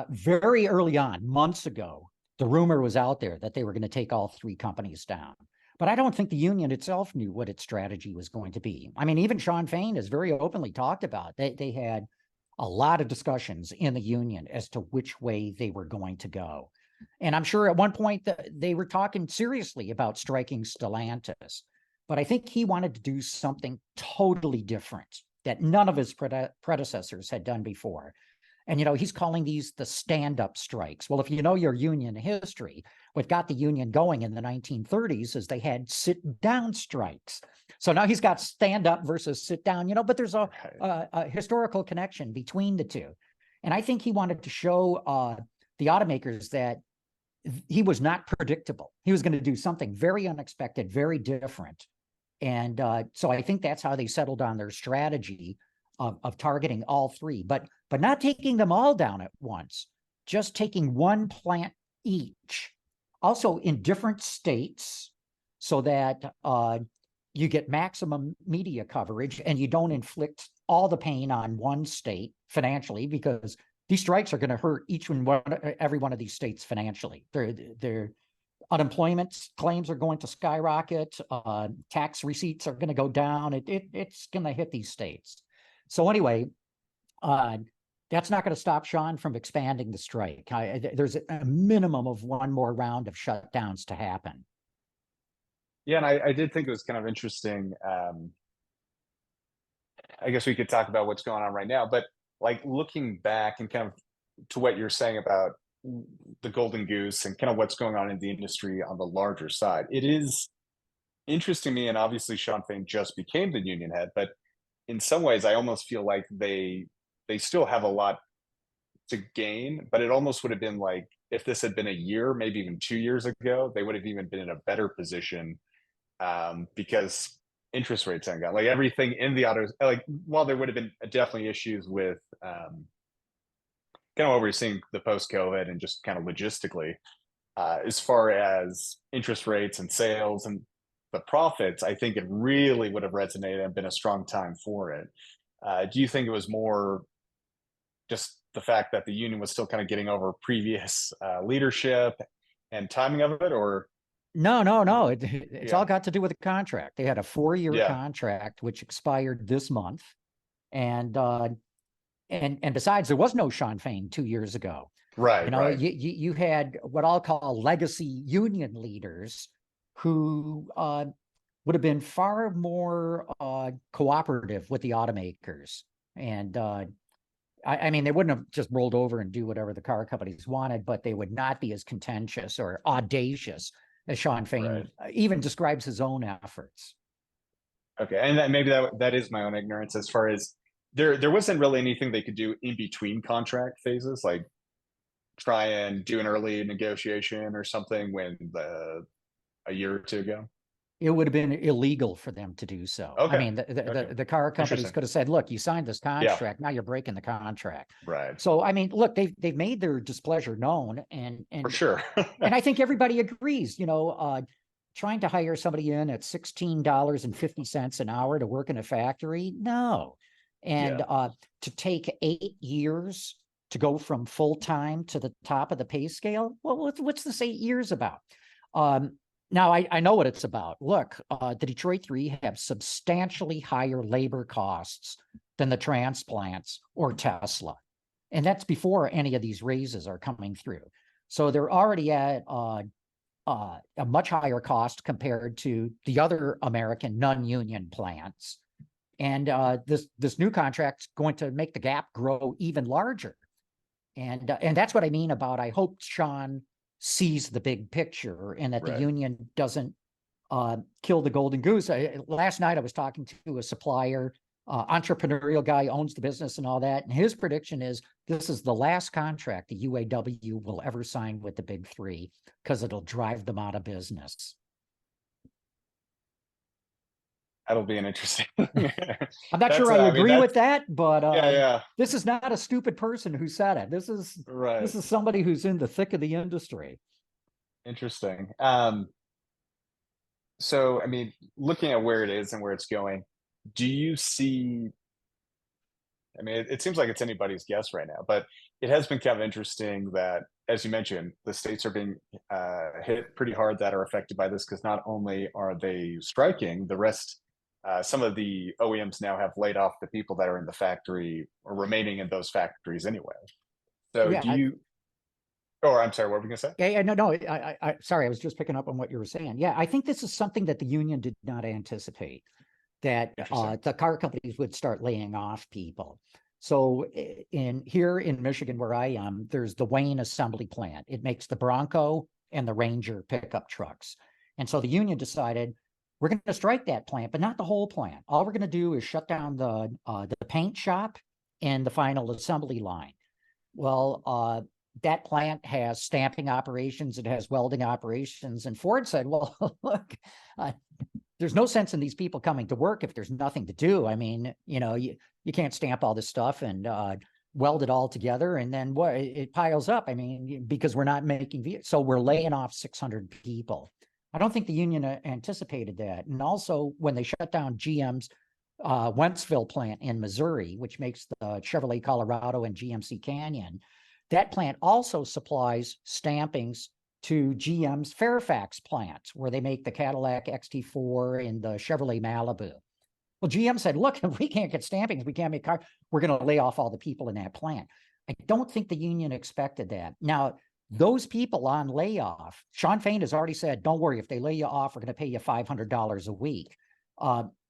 [SPEAKER 3] very early on, months ago, the rumor was out there that they were going to take all three companies down. But I don't think the union itself knew what its strategy was going to be. I mean, even Sean Fain has very openly talked about they had a lot of discussions in the union as to which way they were going to go. And I'm sure at one point they were talking seriously about striking Stellantis. But I think he wanted to do something totally different that none of his predecessors had done before. And, he's calling these the stand-up strikes. Well, if you know your union history, what got the union going in the 1930s is they had sit-down strikes. So now he's got stand-up versus sit-down, but there's a historical connection between the two. And I think he wanted to show the automakers that he was not predictable. He was going to do something very unexpected, very different. And so I think that's how they settled on their strategy of targeting all three, but not taking them all down at once, just taking one plant each, also in different states, so that you get maximum media coverage and you don't inflict all the pain on one state financially, because these strikes are going to hurt every one of these states financially. Their unemployment claims are going to skyrocket. Tax receipts are going to go down. It's going to hit these states. So anyway, that's not going to stop Sean from expanding the strike. There's a minimum of one more round of shutdowns to happen.
[SPEAKER 2] Yeah, and I did think it was kind of interesting. I guess we could talk about what's going on right now, but like looking back and kind of to what you're saying about the golden goose and kind of what's going on in the industry on the larger side, it is interesting to me. And obviously Sean Fain just became the union head, but in some ways, I almost feel like they still have a lot to gain, but it almost would have been like if this had been a year, maybe even 2 years ago, they would have even been in a better position, because interest rates haven't got like everything in the autos. Like while there would have been definitely issues with kind of what we're seeing the post COVID and just kind of logistically, as far as interest rates and sales and the profits, I think it really would have resonated and been a strong time for it. Do you think it was more just the fact that the union was still kind of getting over previous leadership and timing of it, or
[SPEAKER 3] No. It's all
[SPEAKER 2] yeah,
[SPEAKER 3] got to do with the contract. They had a 4-year
[SPEAKER 2] yeah,
[SPEAKER 3] contract which expired this month, and besides, there was no Sean Fain 2 years ago.
[SPEAKER 2] right, right,
[SPEAKER 3] You had what I'll call legacy union leaders who would have been far more cooperative with the automakers. And I mean, they wouldn't have just rolled over and do whatever the car companies wanted, but they would not be as contentious or audacious as Sean
[SPEAKER 2] right.
[SPEAKER 3] Fain even describes his own efforts.
[SPEAKER 2] Okay, and that maybe that is my own ignorance as far as there wasn't really anything they could do in between contract phases, like try and do an early negotiation or something when a year or two ago.
[SPEAKER 3] It would have been illegal for them to do so. I
[SPEAKER 2] Okay,
[SPEAKER 3] mean,
[SPEAKER 2] okay,
[SPEAKER 3] the car companies
[SPEAKER 2] interesting.
[SPEAKER 3] could have said, "Look, you signed this
[SPEAKER 2] Yeah,
[SPEAKER 3] contract. Now you're breaking the contract."
[SPEAKER 2] right,
[SPEAKER 3] So, I mean, look, they've made their displeasure known, and
[SPEAKER 2] for
[SPEAKER 3] and
[SPEAKER 2] sure.
[SPEAKER 3] and I think everybody agrees. Trying to hire somebody in at $16.50 an hour to work in a factory, no, and
[SPEAKER 2] Yeah,
[SPEAKER 3] to take 8 years to go from full time to the top of the pay scale. Well, what's this 8 years about? Now I know what it's about. Look, the Detroit Three have substantially higher labor costs than the transplants or Tesla, and that's before any of these raises are coming through. So they're already at a much higher cost compared to the other American non-union plants. And this new contract's going to make the gap grow even larger. And that's what I mean about I hope Sean sees the big picture and that the
[SPEAKER 2] right.
[SPEAKER 3] union doesn't kill the golden goose. Last night I was talking to a supplier, entrepreneurial guy, owns the business and all that, and his prediction is this is the last contract the UAW will ever sign with the big three because it'll drive them out of business.
[SPEAKER 2] That'll be an interesting.
[SPEAKER 3] I'm not
[SPEAKER 2] That's
[SPEAKER 3] sure I
[SPEAKER 2] I mean
[SPEAKER 3] agree
[SPEAKER 2] that's
[SPEAKER 3] with that, but
[SPEAKER 2] yeah, yeah,
[SPEAKER 3] this is not a stupid person who said it.
[SPEAKER 2] right.
[SPEAKER 3] This is somebody who's in the thick of the industry.
[SPEAKER 2] Interesting. So I mean, looking at where it is and where it's going, do you see? I mean, it seems like it's anybody's guess right now, but it has been kind of interesting that, as you mentioned, the states are being hit pretty hard that are affected by this because not only are they striking, the rest, some of the OEMs now have laid off the people that are in the factory or remaining in those factories anyway. So do
[SPEAKER 3] Yeah,
[SPEAKER 2] you, or I'm sorry, what were we going to say?
[SPEAKER 3] yeah, no. Sorry, I was just picking up on what you were saying. Yeah, I think this is something that the union did not anticipate, that
[SPEAKER 2] Interesting.
[SPEAKER 3] the car companies would start laying off people. So here in Michigan, where I am, there's the Wayne assembly plant. It makes the Bronco and the Ranger pickup trucks. And so the union decided we're going to strike that plant, but not the whole plant. All we're going to do is shut down the paint shop and the final assembly line. Well, that plant has stamping operations, it has welding operations, and Ford said, "Well, look, there's no sense in these people coming to work if there's nothing to do. I mean, you can't stamp all this stuff and weld it all together, and then what? It piles up. I mean, because we're not making vehicles, so we're laying off 600 people." I don't think the union anticipated that. And also, when they shut down GM's Wentzville plant in Missouri, which makes the Chevrolet Colorado and GMC Canyon, that plant also supplies stampings to GM's Fairfax plant, where they make the Cadillac XT4 and the Chevrolet Malibu. Well, GM said, "Look, if we can't get stampings, we can't make cars. We're going to lay off all the people in that plant." I don't think the union expected that. Now, those people on layoff, Sean Fain has already said, "Don't worry, if they lay you off, we're going to pay you $500 a week."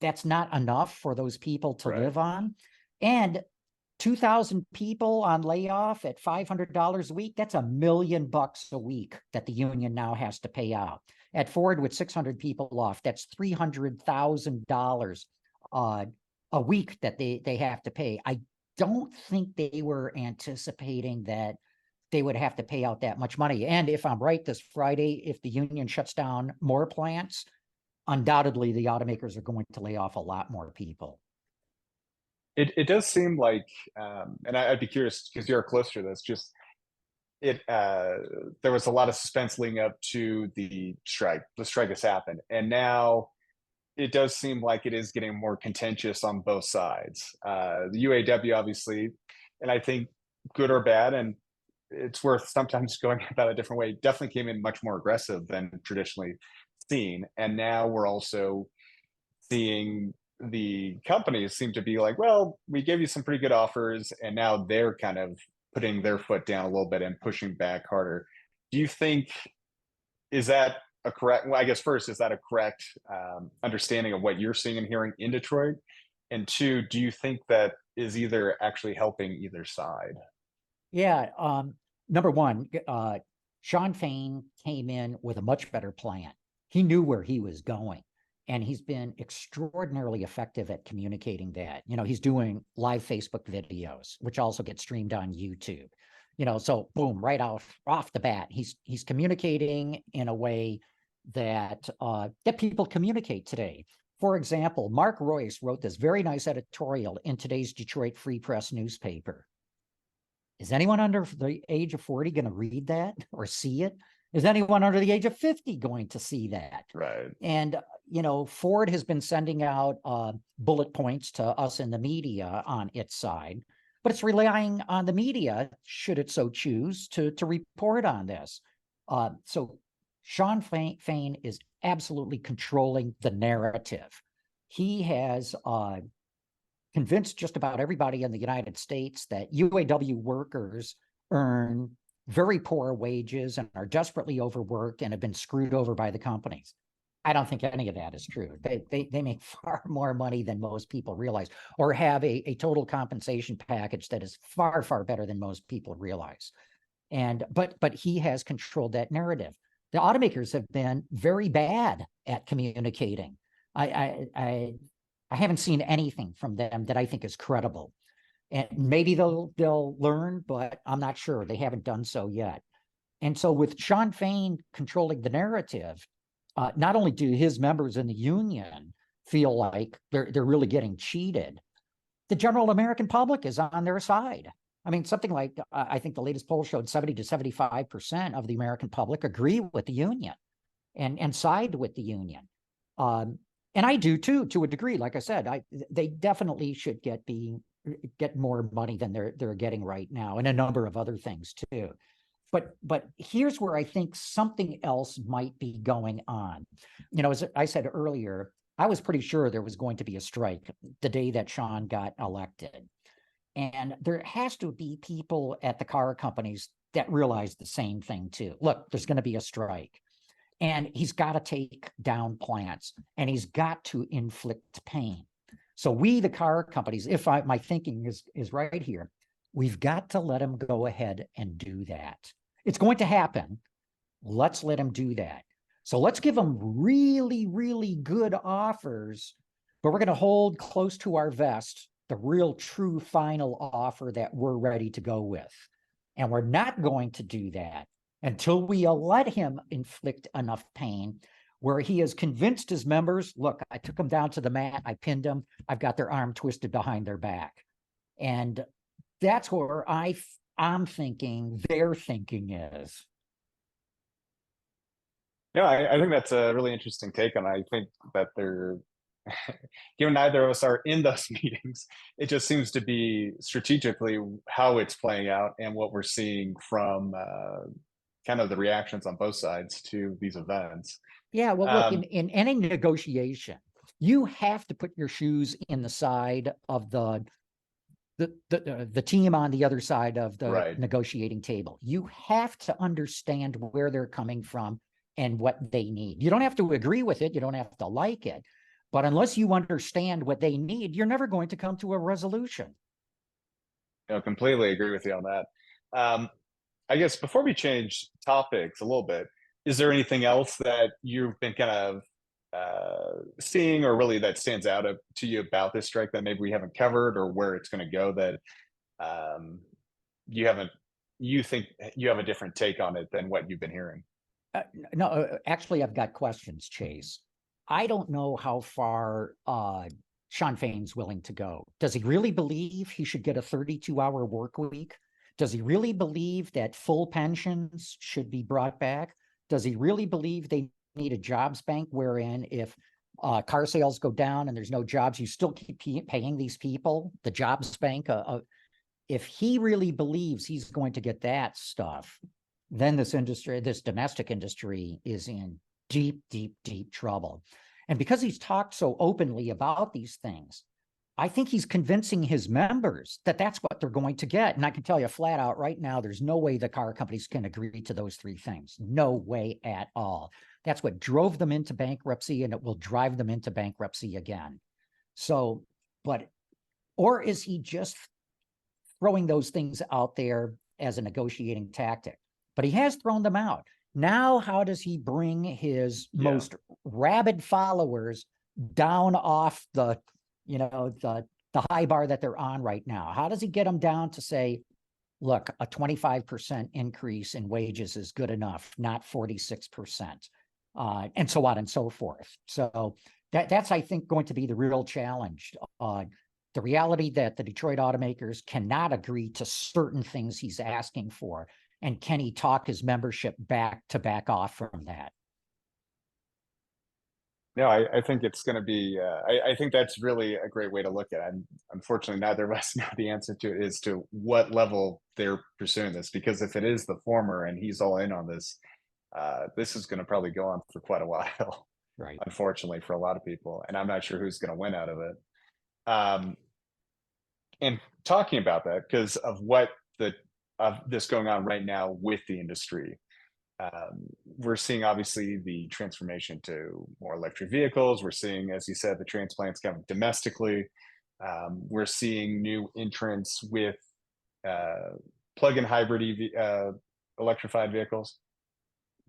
[SPEAKER 3] That's not enough for those people to
[SPEAKER 2] Right.
[SPEAKER 3] live on. And 2,000 people on layoff at $500 a week, that's $1 million a week that the union now has to pay out. At Ford, with 600 people off, that's $300,000 a a week that they have to pay. I don't think they were anticipating that they would have to pay out that much money. And if I'm right, this Friday, if the union shuts down more plants, undoubtedly the automakers are going to lay off a lot more people.
[SPEAKER 2] It does seem like, and I'd be curious because you're closer to this. Just there was a lot of suspense leading up to the strike. The strike has happened, and now it does seem like it is getting more contentious on both sides. The UAW, obviously, and I think good or bad, and it's worth sometimes going about a different way, definitely came in much more aggressive than traditionally seen. And now we're also seeing the companies seem to be like, well, we gave you some pretty good offers, and now they're kind of putting their foot down a little bit and pushing back harder. Do you think, is that a correct, well, I guess first, is that a correct understanding of what you're seeing and hearing in Detroit? And two, do you think that is either actually helping either side?
[SPEAKER 3] Yeah. Number one, Sean Fain came in with a much better plan. He knew where he was going, and he's been extraordinarily effective at communicating that. He's doing live Facebook videos, which also get streamed on YouTube. So boom, right off the bat, he's communicating in a way that that people communicate today. For example, Mark Royce wrote this very nice editorial in today's Detroit Free Press newspaper. Is anyone under the age of 40 going to read that or see it? Is anyone under the age of 50 going to see that?
[SPEAKER 2] Right.
[SPEAKER 3] And, Ford has been sending out bullet points to us in the media on its side, but it's relying on the media, should it so choose, to report on this. So Sean Fain is absolutely controlling the narrative. He has convinced just about everybody in the United States that UAW workers earn very poor wages and are desperately overworked and have been screwed over by the companies. I don't think any of that is true. They make far more money than most people realize, or have a total compensation package that is far, far better than most people realize. But he has controlled that narrative. The automakers have been very bad at communicating. I haven't seen anything from them that I think is credible. And maybe they'll learn, but I'm not sure. They haven't done so yet. And so with Sean Fain controlling the narrative, not only do his members in the union feel like they're really getting cheated, the general American public is on their side. I mean, something like, I think the latest poll showed 70 to 75% of the American public agree with the union and side with the union. And I do too, to a degree. Like I said, they definitely should get more money than they're getting right now, and a number of other things too. But here's where I think something else might be going on. As I said earlier, I was pretty sure there was going to be a strike the day that Sean got elected. And there has to be people at the car companies that realize the same thing too. Look, there's going to be a strike. And he's got to take down plants, and he's got to inflict pain. So we, the car companies, if my thinking is right here, we've got to let him go ahead and do that. It's going to happen. Let's let him do that. So let's give him really, really good offers, but we're going to hold close to our vest the real, true, final offer that we're ready to go with. And we're not going to do that until we let him inflict enough pain where he has convinced his members, look, I took them down to the mat, I pinned them, I've got their arm twisted behind their back. And that's where I'm thinking their thinking is.
[SPEAKER 2] Yeah, I think that's a really interesting take on it. I think that they're, given neither of us are in those meetings, it just seems to be strategically how it's playing out and what we're seeing from kind of the reactions on both sides to these events.
[SPEAKER 3] Yeah, well, look, in any negotiation, you have to put your shoes in the side of the team on the other side of the negotiating table. You have to understand where they're coming from and what they need. You don't have to agree with it. You don't have to like it. But unless you understand what they need, you're never going to come to a resolution.
[SPEAKER 2] Completely agree with you on that. I guess before we change topics a little bit, is there anything else that you've been kind of seeing, or really that stands out to you about this strike that maybe we haven't covered, or where it's going to go that um, you haven't, you think you have a different take on it than what you've been hearing?
[SPEAKER 3] No, actually, I've got questions, Chase. I don't know how far Sean Fain's willing to go. Does he really believe he should get a 32-hour work week? Does he really believe that full pensions should be brought back? Does he really believe they need a jobs bank wherein if car sales go down and there's no jobs, you still keep paying these people? The jobs bank, if he really believes he's going to get that stuff, then this industry, this domestic industry, is in deep, deep, deep trouble. And because he's talked so openly about these things, I think he's convincing his members that that's what they're going to get. And I can tell you flat out right now, there's no way the car companies can agree to those three things. No way at all. That's what drove them into bankruptcy, and it will drive them into bankruptcy again. So, or is he just throwing those things out there as a negotiating tactic? But he has thrown them out. Now, how does he bring his most rabid followers down off the, the high bar that they're on right now? How does he get them down to say, look, a 25% increase in wages is good enough, not 46%, and so on and so forth. So that's, I think, going to be the real challenge. The reality that the Detroit automakers cannot agree to certain things he's asking for. And can he talk his membership back off from that?
[SPEAKER 2] No, I think it's going to be, I think that's really a great way to look at it. And unfortunately, neither of us know the answer to it, as to what level they're pursuing this, because if it is the former and he's all in on this, this is going to probably go on for quite a while,
[SPEAKER 3] right?
[SPEAKER 2] Unfortunately, for a lot of people. And I'm not sure who's going to win out of it. And talking about that, because of this going on right now with the industry, we're seeing obviously the transformation to more electric vehicles. We're seeing, as you said, the transplants coming domestically. We're seeing new entrants with plug-in hybrid electrified vehicles.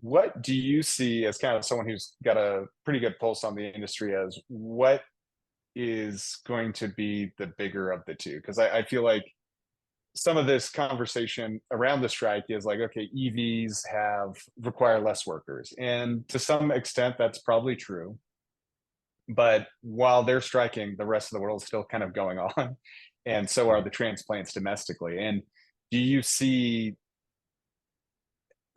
[SPEAKER 2] What do you see, as kind of someone who's got a pretty good pulse on the industry, as what is going to be the bigger of the two? Because I feel like some of this conversation around the strike is like, okay, EVs require less workers. And to some extent, that's probably true. But while they're striking, the rest of the world is still kind of going on. And so are the transplants domestically. And do you see,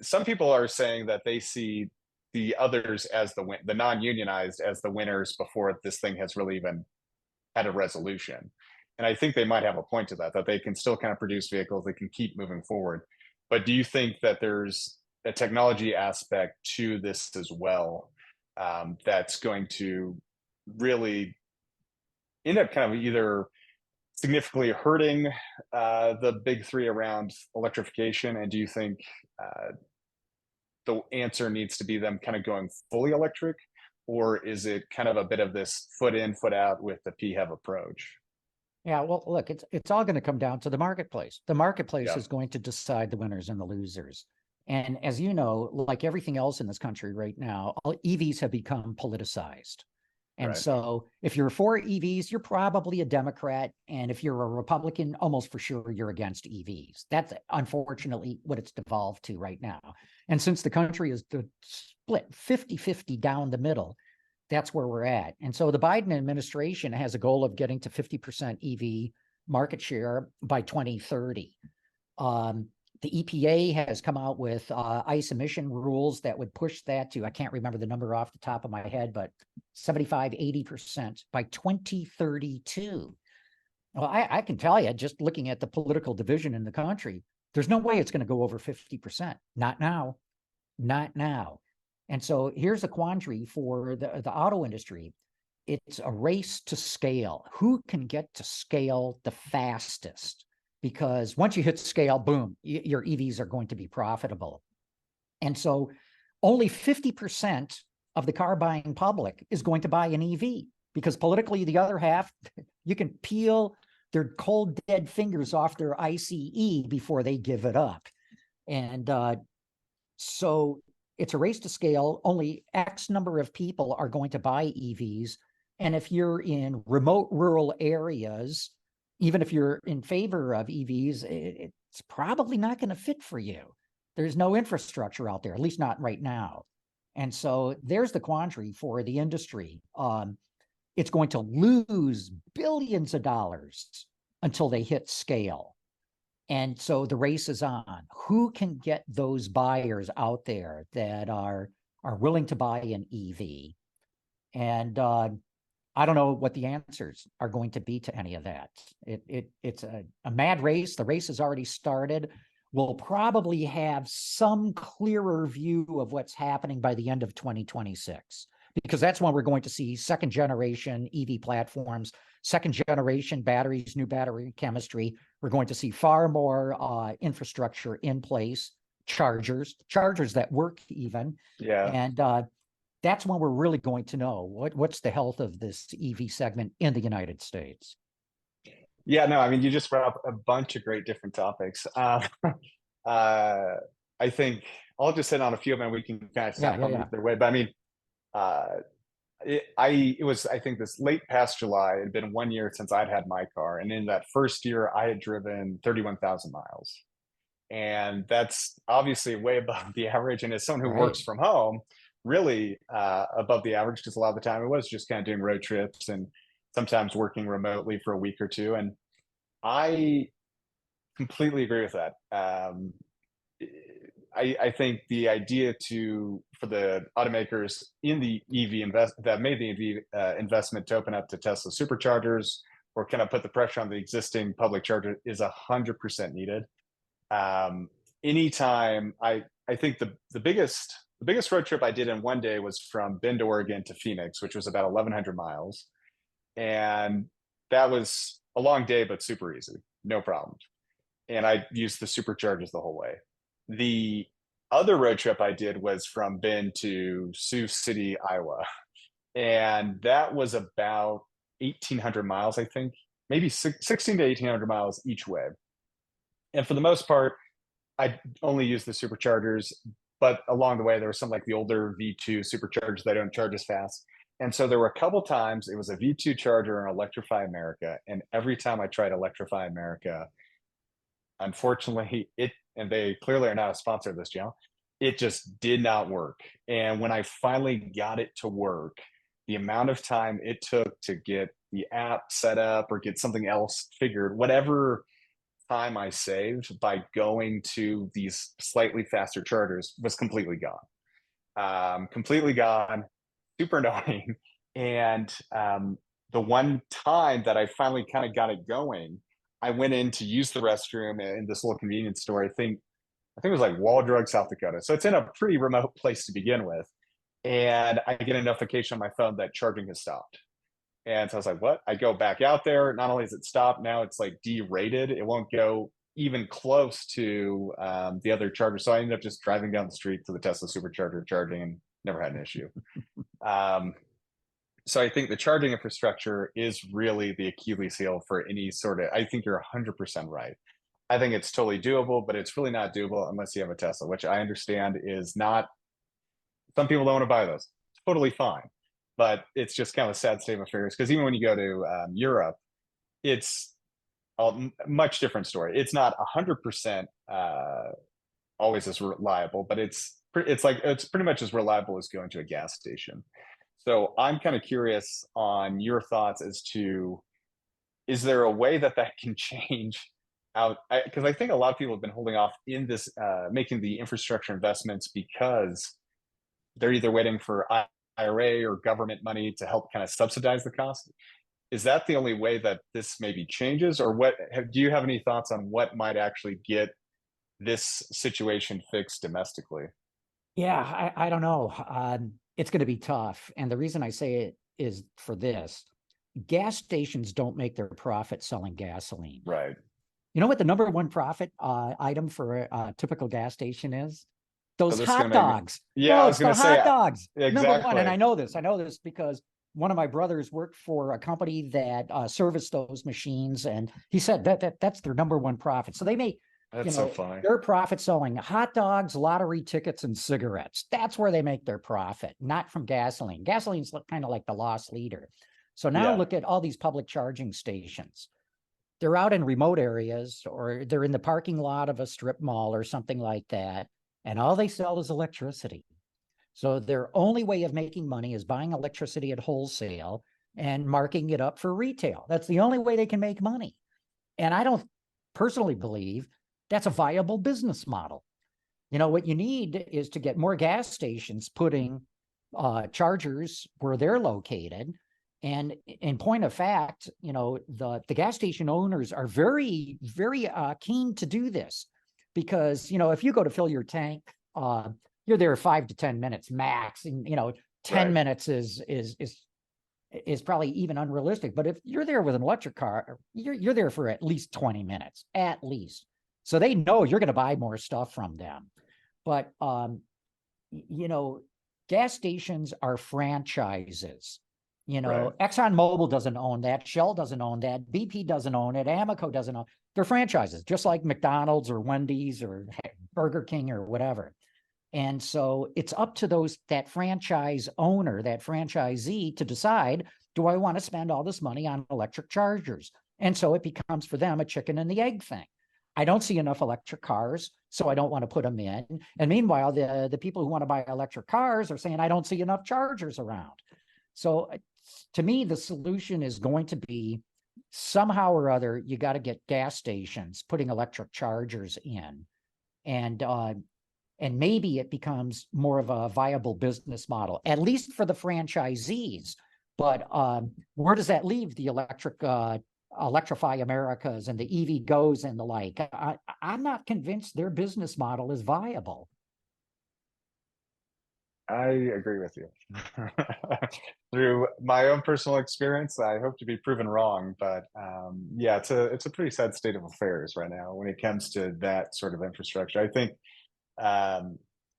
[SPEAKER 2] some people are saying that they see the others as the non-unionized as the winners before this thing has really even had a resolution. And I think they might have a point to that they can still kind of produce vehicles, they can keep moving forward. But do you think that there's a technology aspect to this as well, that's going to really end up kind of either significantly hurting the big three around electrification? And do you think the answer needs to be them kind of going fully electric, or is it kind of a bit of this foot in, foot out with the PHEV approach?
[SPEAKER 3] Yeah, well, look, it's all going to come down to the marketplace. The marketplace is going to decide the winners and the losers. And as you know, like everything else in this country right now, EVs have become politicized. And so if you're for EVs, you're probably a Democrat. And if you're a Republican, almost for sure you're against EVs. That's unfortunately what it's devolved to right now. And since the country is split 50-50 down the middle, that's where we're at. And so the Biden administration has a goal of getting to 50% EV market share by 2030. The EPA has come out with ICE emission rules that would push that to, I can't remember the number off the top of my head, but 75, 80% by 2032. Well, I can tell you, just looking at the political division in the country, there's no way it's going to go over 50%. Not now. Not now. And so here's a quandary for the auto industry. It's a race to scale. Who can get to scale the fastest? Because once you hit scale, boom, your EVs are going to be profitable. And so only 50% of the car buying public is going to buy an EV, because politically the other half, you can peel their cold, dead fingers off their ICE before they give it up. And so it's a race to scale. Only X number of people are going to buy EVs. And if you're in remote rural areas, even if you're in favor of EVs, it's probably not going to fit for you. There's no infrastructure out there, at least not right now. And so there's the quandary for the industry. It's going to lose billions of dollars until they hit scale. And so the race is on. Who can get those buyers out there that are willing to buy an EV? And I don't know what the answers are going to be to any of that. It's a mad race. The race has already started. We'll probably have some clearer view of what's happening by the end of 2026, because that's when we're going to see second generation EV platforms, second generation batteries, new battery chemistry. We're going to see far more infrastructure in place, chargers that work even.
[SPEAKER 2] Yeah.
[SPEAKER 3] And that's when we're really going to know what's the health of this EV segment in the United States.
[SPEAKER 2] Yeah, no, I mean, you just brought up a bunch of great different topics. I think I'll just hit on a few of them. We can kind of step on either way. But I mean, it was, I think, this late past July. It had been 1 year since I'd had my car, and in that first year, I had driven 31,000 miles, and that's obviously way above the average. And as someone who works from home, really above the average, because a lot of the time it was just kind of doing road trips and sometimes working remotely for a week or two. And I completely agree with that. I think the idea for the automakers in the EV that made the EV investment to open up to Tesla superchargers or kind of put the pressure on the existing public charger is 100% needed. Anytime I think the biggest road trip I did in one day was from Bend, Oregon to Phoenix, which was about 1,100 miles. And that was a long day, but super easy, no problem. And I used the superchargers the whole way. The other road trip I did was from Bend to Sioux City, Iowa. And that was about 1,800 miles, I think, maybe 16 to 1,800 miles each way. And for the most part, I only used the superchargers, but along the way, there were some like the older V2 superchargers that don't charge as fast. And so there were a couple times it was a V2 charger and Electrify America. And every time I tried Electrify America, unfortunately, and they clearly are not a sponsor of this channel, it just did not work. And when I finally got it to work, the amount of time it took to get the app set up or get something else figured, whatever time I saved by going to these slightly faster chargers was completely gone. Completely gone. Super annoying. And the one time that I finally kind of got it going, I went in to use the restroom in this little convenience store. I think it was like Waldrug, South Dakota. So it's in a pretty remote place to begin with. And I get a notification on my phone that charging has stopped. And so I was like, what? I go back out there. Not only is it stopped, now it's like derated. It won't go even close to the other charger. So I ended up just driving down the street to the Tesla supercharger charging and never had an issue. So I think the charging infrastructure is really the Achilles heel for any sort of, I think you're 100% right. I think it's totally doable, but it's really not doable unless you have a Tesla, which I understand is not, some people don't want to buy those. It's totally fine. But it's just kind of a sad state of affairs, because even when you go to Europe, it's a much different story. It's not 100% always as reliable, but it's pretty much as reliable as going to a gas station. So I'm kind of curious on your thoughts as to, is there a way that can change out? Because I think a lot of people have been holding off in this, making the infrastructure investments because they're either waiting for IRA or government money to help kind of subsidize the cost. Is that the only way that this maybe changes, or do you have any thoughts on what might actually get this situation fixed domestically?
[SPEAKER 3] Yeah, I don't know. It's going to be tough. And the reason I say it is for this: gas stations don't make their profit selling gasoline.
[SPEAKER 2] Right.
[SPEAKER 3] You know what the number one profit item for a typical gas station is? Those hot dogs.
[SPEAKER 2] Yeah, I was going to say
[SPEAKER 3] hot dogs.
[SPEAKER 2] Exactly.
[SPEAKER 3] Number one, and I know this because one of my brothers worked for a company that serviced those machines, and he said that's their number one profit. So they make
[SPEAKER 2] That's so funny.
[SPEAKER 3] their profit selling hot dogs, lottery tickets, and cigarettes. That's where they make their profit, not from gasoline. Gasoline's kind of like the loss leader. So now
[SPEAKER 2] Yeah.
[SPEAKER 3] look at all these public charging stations. They're out in remote areas, or they're in the parking lot of a strip mall or something like that. And all they sell is electricity. So their only way of making money is buying electricity at wholesale and marking it up for retail. That's the only way they can make money. And I don't personally believe that's a viable business model. What you need is to get more gas stations putting chargers where they're located. And in point of fact, the gas station owners are very, very keen to do this because, if you go to fill your tank, you're there 5 to 10 minutes max. And, 10 minutes is probably even unrealistic. But if you're there with an electric car, you're there for at least 20 minutes, at least. So they know you're going to buy more stuff from them. But, gas stations are franchises. ExxonMobil doesn't own that. Shell doesn't own that. BP doesn't own it. Amoco doesn't own. They're franchises, just like McDonald's or Wendy's or Burger King or whatever. And so it's up to that franchise owner, that franchisee, to decide, do I want to spend all this money on electric chargers? And so it becomes for them a chicken and the egg thing. I don't see enough electric cars, so I don't want to put them in. And meanwhile, the people who want to buy electric cars are saying, I don't see enough chargers around. So to me, the solution is going to be somehow or other, you got to get gas stations putting electric chargers in. And maybe it becomes more of a viable business model, at least for the franchisees. But where does that leave the Electrify Americas and the EV Goes and the like? I'm not convinced their business model is viable.
[SPEAKER 2] I agree with you. Through my own personal experience, I hope to be proven wrong, but yeah, it's a pretty sad state of affairs right now when it comes to that sort of infrastructure. I think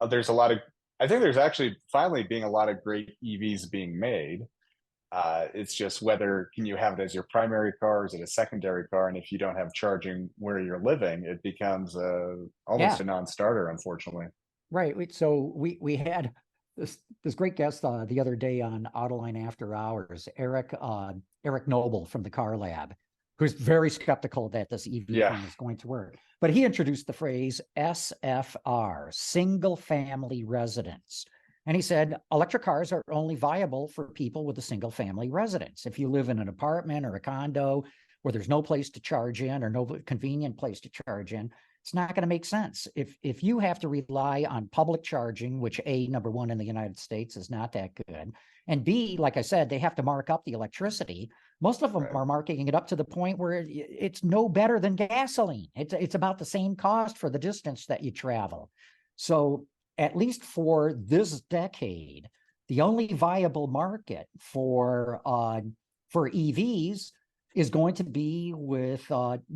[SPEAKER 2] there's actually finally being a lot of great EVs being made. It's just whether can you have it as your primary car, or is it a secondary car? And if you don't have charging where you're living, it becomes almost a non-starter, unfortunately.
[SPEAKER 3] Right. So we had this great guest the other day on Autoline After Hours, Eric Noble from the Car Lab, who's very skeptical that this EV thing is going to work. But he introduced the phrase SFR, single family residence. And he said, electric cars are only viable for people with a single family residence. If you live in an apartment or a condo where there's no place to charge in or no convenient place to charge in, it's not going to make sense. If you have to rely on public charging, which number one in the United States is not that good, and B, like I said, they have to mark up the electricity. Most of them are marking it up to the point where it's no better than gasoline. It's about the same cost for the distance that you travel. So at least for this decade, the only viable market for EVs is going to be with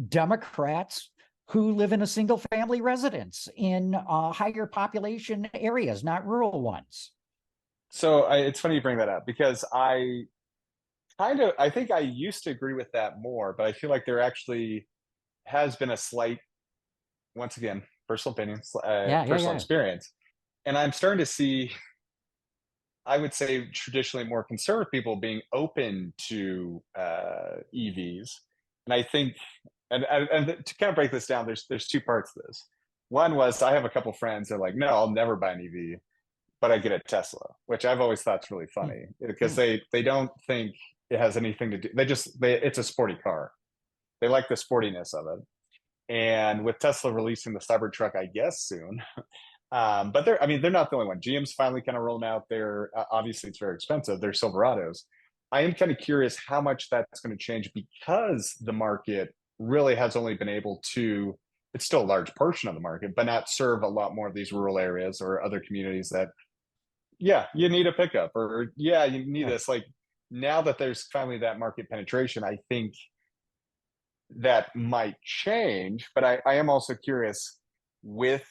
[SPEAKER 3] Democrats who live in a single family residence in higher population areas, not rural ones.
[SPEAKER 2] So it's funny you bring that up because I think I used to agree with that more, but I feel like there actually has been a slight, once again, personal opinion, personal experience. And I'm starting to see, I would say, traditionally more conservative people being open to EVs. And I think, and to kind of break this down, there's two parts to this. One was I have a couple friends that are like, no, I'll never buy an EV, but I get a Tesla, which I've always thought's really funny because they don't think it has anything to do. It's a sporty car. They like the sportiness of it. And with Tesla releasing the Cybertruck, I guess soon, but they're not the only one. GM's finally kind of rolling out their, obviously it's very expensive, their Silverados. I am kind of curious how much that's going to change because the market really has only been able to, it's still a large portion of the market, but not serve a lot more of these rural areas or other communities that, you need a pickup or you need this. Like now that there's finally that market penetration, I think that might change, but I am also curious with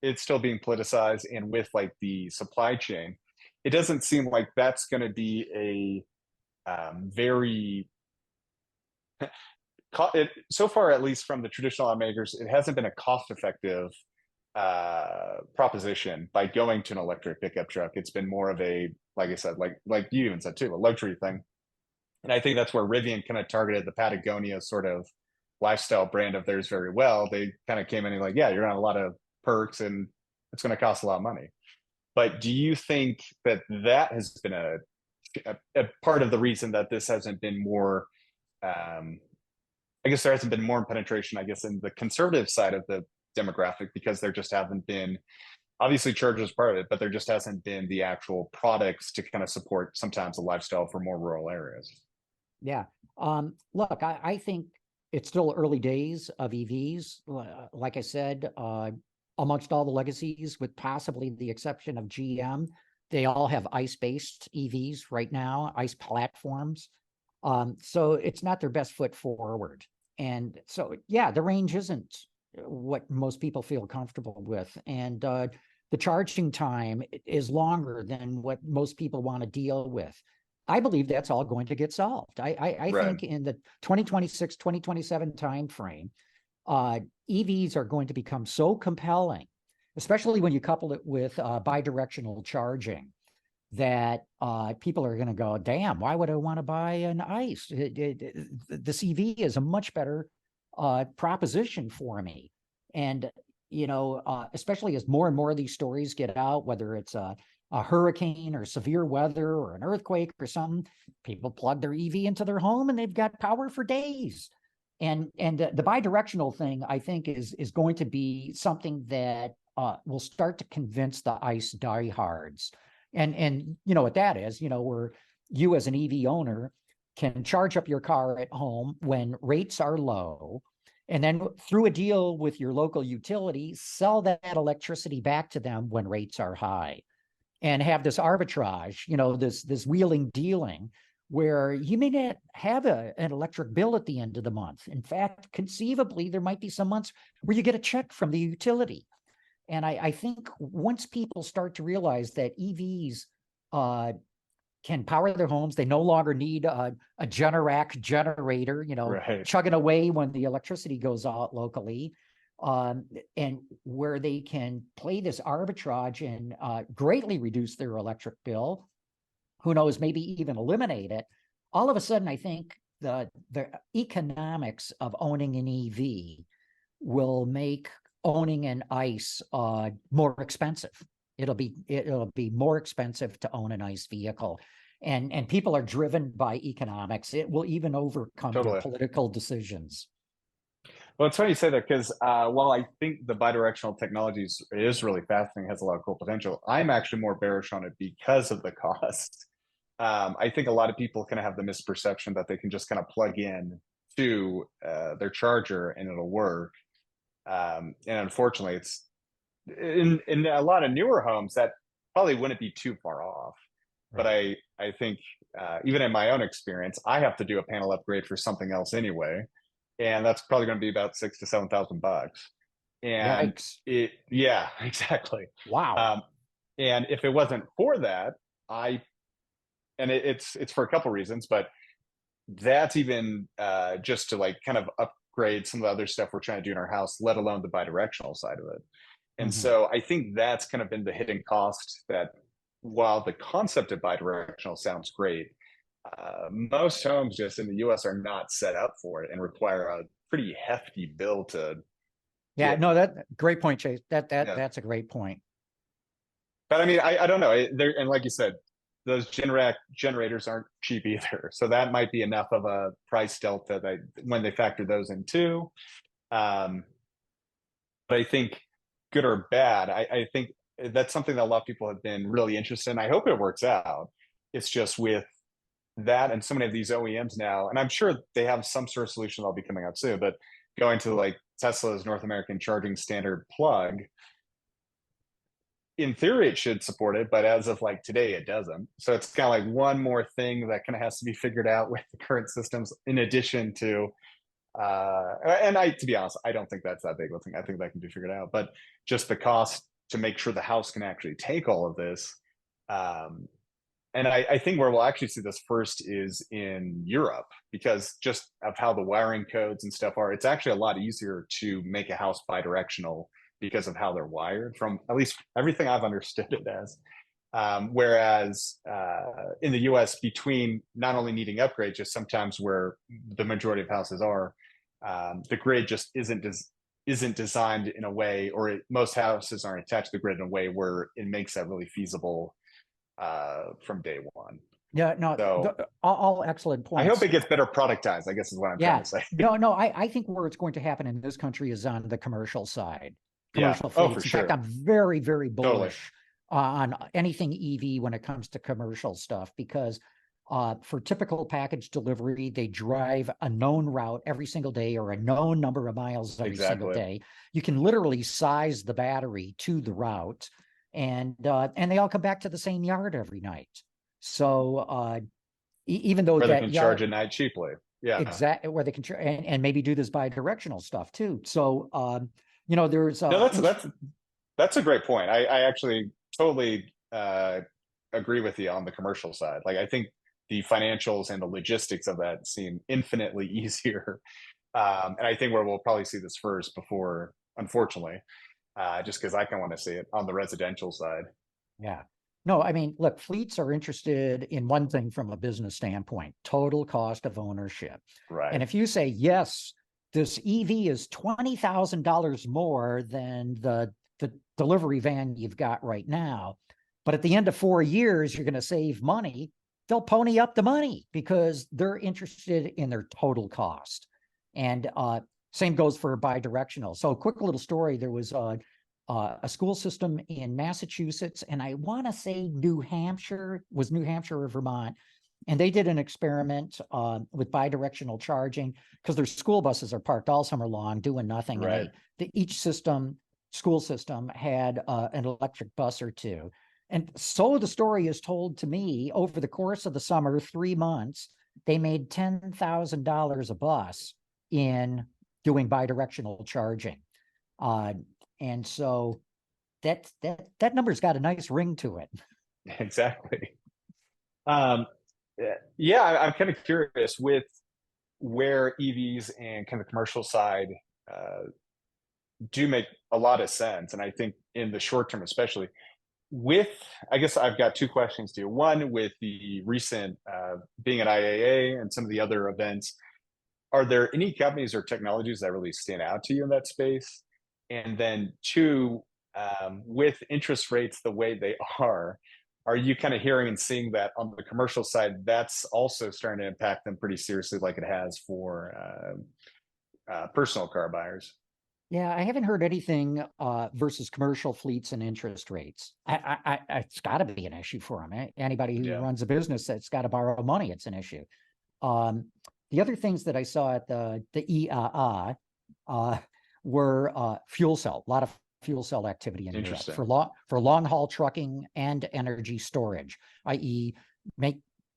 [SPEAKER 2] it's still being politicized and with like the supply chain, it doesn't seem like that's going to be a very so far, at least from the traditional automakers, it hasn't been a cost-effective proposition by going to an electric pickup truck. It's been more of a, like I said, like you even said too, a luxury thing. And I think that's where Rivian kind of targeted the Patagonia sort of lifestyle brand of theirs very well. They kind of came in and like, yeah, you're gonna have a lot of perks and it's going to cost a lot of money. But do you think that that has been a part of the reason that this hasn't been more, I guess there hasn't been more penetration, I guess, in the conservative side of the demographic, because there just haven't been, obviously charge is part of it, but there just hasn't been the actual products to kind of support sometimes a lifestyle for more rural areas.
[SPEAKER 3] Yeah. Look, I think it's still early days of EVs. Like I said, amongst all the legacies, with possibly the exception of GM, they all have ICE-based EVs right now, ICE platforms. So it's not their best foot forward. And so, yeah, the range isn't what most people feel comfortable with. And the charging time is longer than what most people want to deal with. I believe that's all going to get solved. I
[SPEAKER 2] Right.
[SPEAKER 3] think in the 2026, 2027 timeframe, EVs are going to become so compelling, especially when you couple it with bidirectional charging, that people are going to go, damn, why would I want to buy an ICE? This EV is a much better proposition for me. And, you know, especially as more and more of these stories get out, whether it's a hurricane or severe weather or an earthquake or something, people plug their EV into their home and they've got power for days. And the bidirectional thing, I think, is going to be something that will start to convince the ICE diehards. And you know what that is, you know, where you as an EV owner can charge up your car at home when rates are low, and then through a deal with your local utility, sell that electricity back to them when rates are high, and have this arbitrage, you know, this wheeling dealing, where you may not have an electric bill at the end of the month. In fact, conceivably, there might be some months where you get a check from the utility. And I think once people start to realize that EVs can power their homes, they no longer need a Generac generator, you know,
[SPEAKER 2] Right.
[SPEAKER 3] chugging away when the electricity goes out locally, and where they can play this arbitrage and greatly reduce their electric bill, who knows, maybe even eliminate it. All of a sudden, I think the economics of owning an EV will make owning an ICE more expensive. It'll be more expensive to own an ICE vehicle. And people are driven by economics. It will even overcome their
[SPEAKER 2] Totally.
[SPEAKER 3] political decisions.
[SPEAKER 2] Well, it's funny you say that, because while I think the bidirectional technology is really fascinating, has a lot of cool potential, I'm actually more bearish on it because of the cost. I think a lot of people kind of have the misperception that they can just kind of plug in to their charger and it'll work. And unfortunately, it's in a lot of newer homes that probably wouldn't be too far off. Right. But I think even in my own experience, I have to do a panel upgrade for something else anyway, and that's probably going to be about $6,000 to $7,000. And
[SPEAKER 3] Yikes.
[SPEAKER 2] Yeah, exactly.
[SPEAKER 3] Wow.
[SPEAKER 2] And if it wasn't for that, it's for a couple reasons, but that's even just to like kind of upgrade some of the other stuff we're trying to do in our house, let alone the bidirectional side of it. And so I think that's kind of been the hidden cost, that while the concept of bidirectional sounds great, most homes just in the US are not set up for it and require a pretty hefty bill to.
[SPEAKER 3] Yeah, no, that great point, Chase. That's a great point.
[SPEAKER 2] But I mean, I don't know. And like you said, those Generac generators aren't cheap either. So that might be enough of a price delta when they factor those in too. But I think, good or bad, I think that's something that a lot of people have been really interested in. I hope it works out. It's just with that and so many of these OEMs now, and I'm sure they have some sort of solution that'll be coming out soon, but going to like Tesla's North American Charging Standard plug, in theory it should support it, but as of like today it doesn't. So it's kind of like one more thing that kind of has to be figured out with the current systems, in addition to to be honest, I don't think that's that big of a thing. I think that can be figured out, but just the cost to make sure the house can actually take all of this. And And I think where we'll actually see this first is in Europe, because just of how the wiring codes and stuff are, it's actually a lot easier to make a house bidirectional because of how they're wired, from at least everything I've understood it as. Whereas in the US, between not only needing upgrades, just sometimes where the majority of houses are, the grid just isn't designed in a way, or most houses aren't attached to the grid in a way where it makes that really feasible from day one.
[SPEAKER 3] Yeah, no,
[SPEAKER 2] So
[SPEAKER 3] all excellent
[SPEAKER 2] I
[SPEAKER 3] points.
[SPEAKER 2] hope it gets better productized, I guess is what I'm trying to say.
[SPEAKER 3] No, I think where it's going to happen in this country is on the commercial side.
[SPEAKER 2] Yeah.
[SPEAKER 3] Commercial
[SPEAKER 2] Oh,
[SPEAKER 3] fleets.
[SPEAKER 2] for
[SPEAKER 3] In
[SPEAKER 2] sure.
[SPEAKER 3] fact, I'm very, very
[SPEAKER 2] Totally.
[SPEAKER 3] bullish on anything EV when it comes to commercial stuff, because for typical package delivery, they drive a known route every single day, or a known number of miles every single day. You can literally size the battery to the route, and they all come back to the same yard every night. So even though
[SPEAKER 2] Where they
[SPEAKER 3] that
[SPEAKER 2] can
[SPEAKER 3] yard,
[SPEAKER 2] charge at night cheaply. Yeah.
[SPEAKER 3] exactly, where they can and maybe do this bi-directional stuff too. So there's
[SPEAKER 2] No, that's a great point. I actually totally agree with you on the commercial side. Like, I think the financials and the logistics of that seem infinitely easier. And I think where we'll probably see this first before, unfortunately, just because I kind of want to see it on the residential side.
[SPEAKER 3] Yeah. No, I mean, look, fleets are interested in one thing from a business standpoint: total cost of ownership.
[SPEAKER 2] Right.
[SPEAKER 3] And if you say, yes, this EV is $20,000 more than the delivery van you've got right now, but at the end of 4 years, you're going to save money, they'll pony up the money because they're interested in their total cost. And same goes for bidirectional. So quick little story. There was a school system in Massachusetts, and I want to say New Hampshire or Vermont. And they did an experiment with bidirectional charging, because their school buses are parked all summer long doing nothing.
[SPEAKER 2] Right.
[SPEAKER 3] And each school system had an electric bus or two. And so the story is told to me, over the course of the summer, 3 months, they made $10,000 a bus in doing bidirectional charging. And so that number's got a nice ring to it.
[SPEAKER 2] Exactly. Yeah, I'm kind of curious with where EVs and kind of commercial side do make a lot of sense. And I think in the short term, especially I guess I've got two questions to you. One, with the recent being at IAA and some of the other events, are there any companies or technologies that really stand out to you in that space? And then two, with interest rates the way they are you kind of hearing and seeing that on the commercial side, that's also starting to impact them pretty seriously, like it has for personal car buyers?
[SPEAKER 3] Yeah, I haven't heard anything versus commercial fleets and interest rates. It's got to be an issue for them. Anybody who runs a business that's got to borrow money, it's an issue. The other things that I saw at the EAA were fuel cell. A lot of fuel cell activity in Europe for long haul trucking and energy storage, i.e.,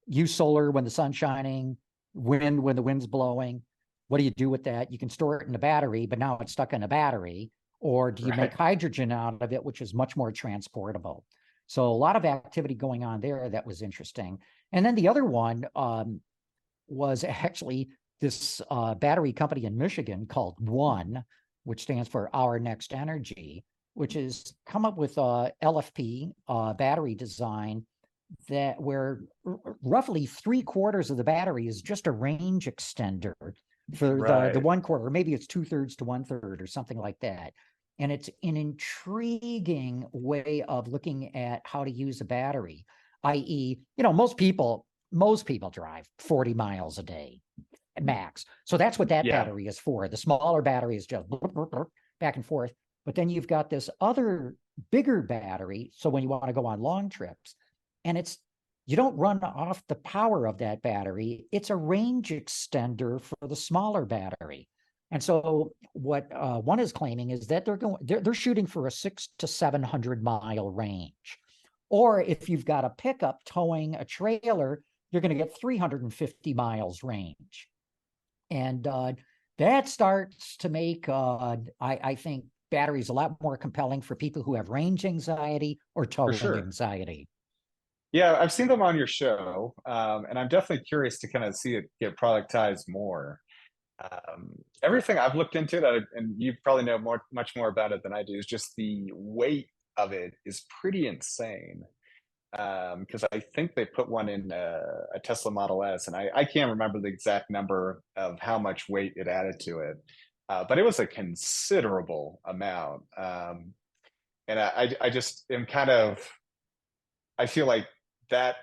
[SPEAKER 3] use solar when the sun's shining, wind when the wind's blowing. What do you do with that? You can store it in a battery, but now it's stuck in a battery. Or do you make hydrogen out of it, which is much more transportable? So a lot of activity going on there that was interesting. And then the other one was actually this battery company in Michigan called One, which stands for Our Next Energy, which has come up with a LFP battery design where roughly 3/4 of the battery is just a range extender for the 1/4, maybe it's 2/3 to 1/3 or something like that. And it's an intriguing way of looking at how to use a battery, i.e., most people drive 40 miles a day max. So that's what that battery is for. The smaller battery is just back and forth. But then you've got this other bigger battery. So when you want to go on long trips, and you don't run off the power of that battery. It's a range extender for the smaller battery. And so what One is claiming is that they're shooting for a 600 to 700 mile range. Or if you've got a pickup towing a trailer, you're going to get 350 miles range. And that starts to make, I think, batteries a lot more compelling for people who have range anxiety or towing anxiety.
[SPEAKER 2] Yeah, I've seen them on your show, and I'm definitely curious to kind of see it get productized more. Everything I've looked into that, and you probably know much more about it than I do, is just the weight of it is pretty insane. Because I think they put one in a Tesla Model S, and I can't remember the exact number of how much weight it added to it, but it was a considerable amount. And I just am kind of, I feel like that,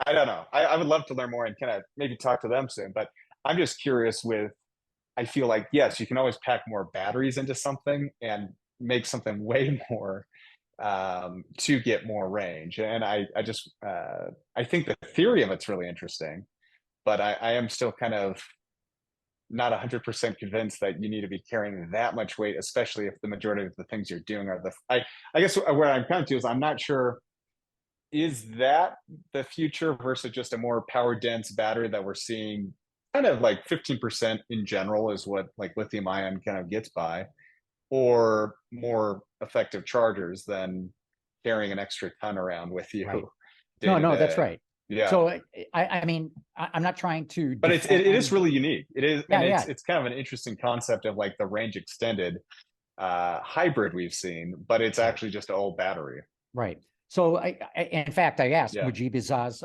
[SPEAKER 2] I don't know. I would love to learn more and kind of maybe talk to them soon, but I'm just curious with, I feel like, yes, you can always pack more batteries into something and make something way more to get more range. And I think the theory of it's really interesting, but I am still kind of not 100% convinced that you need to be carrying that much weight, especially if the majority of the things you're doing are I guess where I'm coming to is I'm not sure, is that the future versus just a more power dense battery that we're seeing kind of like 15% in general is what like lithium ion kind of gets by, or more effective chargers than carrying an extra ton around with
[SPEAKER 3] Right.
[SPEAKER 2] you day
[SPEAKER 3] No,
[SPEAKER 2] to
[SPEAKER 3] no, that's
[SPEAKER 2] day.
[SPEAKER 3] right.
[SPEAKER 2] Yeah.
[SPEAKER 3] So I mean, I'm not trying to
[SPEAKER 2] But it is
[SPEAKER 3] defend.
[SPEAKER 2] really unique. It is,
[SPEAKER 3] Yeah,
[SPEAKER 2] and
[SPEAKER 3] yeah,
[SPEAKER 2] it's kind of an interesting concept of like the range extended hybrid we've seen, but it's
[SPEAKER 3] right,
[SPEAKER 2] actually just an old battery.
[SPEAKER 3] right. So in fact, I asked
[SPEAKER 2] Yeah.
[SPEAKER 3] Mujib Ijaz,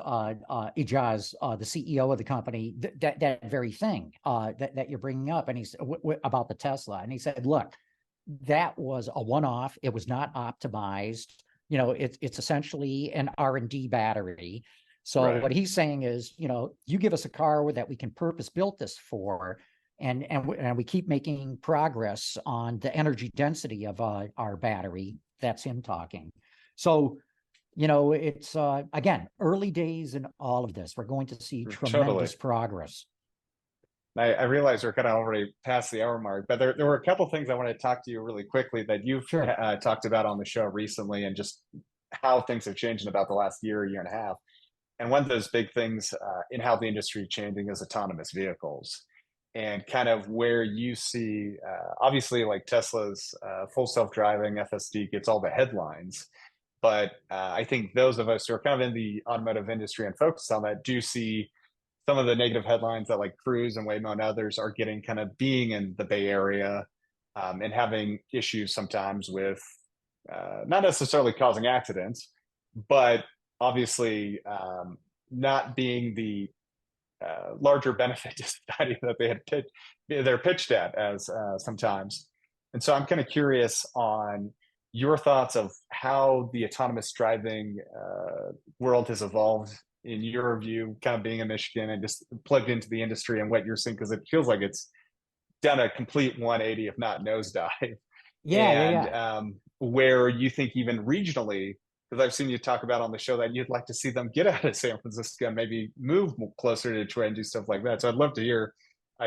[SPEAKER 3] the CEO of the company, that very thing that you're bringing up, and he said about the Tesla, and he said, look, that was a one-off. It was not optimized. You know, it's essentially an R&D battery. So
[SPEAKER 2] Right.
[SPEAKER 3] what he's saying is, you know, you give us a car that we can purpose built this for, and we keep making progress on the energy density of our battery. That's him talking. So, you know, it's again, early days in all of this. We're going to see
[SPEAKER 2] Totally.
[SPEAKER 3] tremendous progress.
[SPEAKER 2] I realize we're kind of already past the hour mark, but there were a couple things I want to talk to you really quickly that you've
[SPEAKER 3] Sure.
[SPEAKER 2] talked about on the show recently, and just how things have changed in about the last year and a half. And one of those big things in how the industry is changing is autonomous vehicles, and kind of where you see, obviously, like Tesla's full self-driving FSD gets all the headlines, but I think those of us who are kind of in the automotive industry and focused on that do see some of the negative headlines that like Cruise and Waymo and others are getting, kind of being in the Bay Area, and having issues sometimes with not necessarily causing accidents, but obviously not being the larger benefit to society that they're pitched at as sometimes. And so I'm kind of curious on your thoughts of how the autonomous driving world has evolved in your view, kind of being in Michigan and just plugged into the industry, and what you're seeing, because it feels like it's done a complete 180, if not nosedive.
[SPEAKER 3] Yeah, yeah,
[SPEAKER 2] And
[SPEAKER 3] yeah.
[SPEAKER 2] where you think even regionally, because I've seen you talk about on the show that you'd like to see them get out of San Francisco and maybe move closer to Detroit and do stuff like that. So I'd love to hear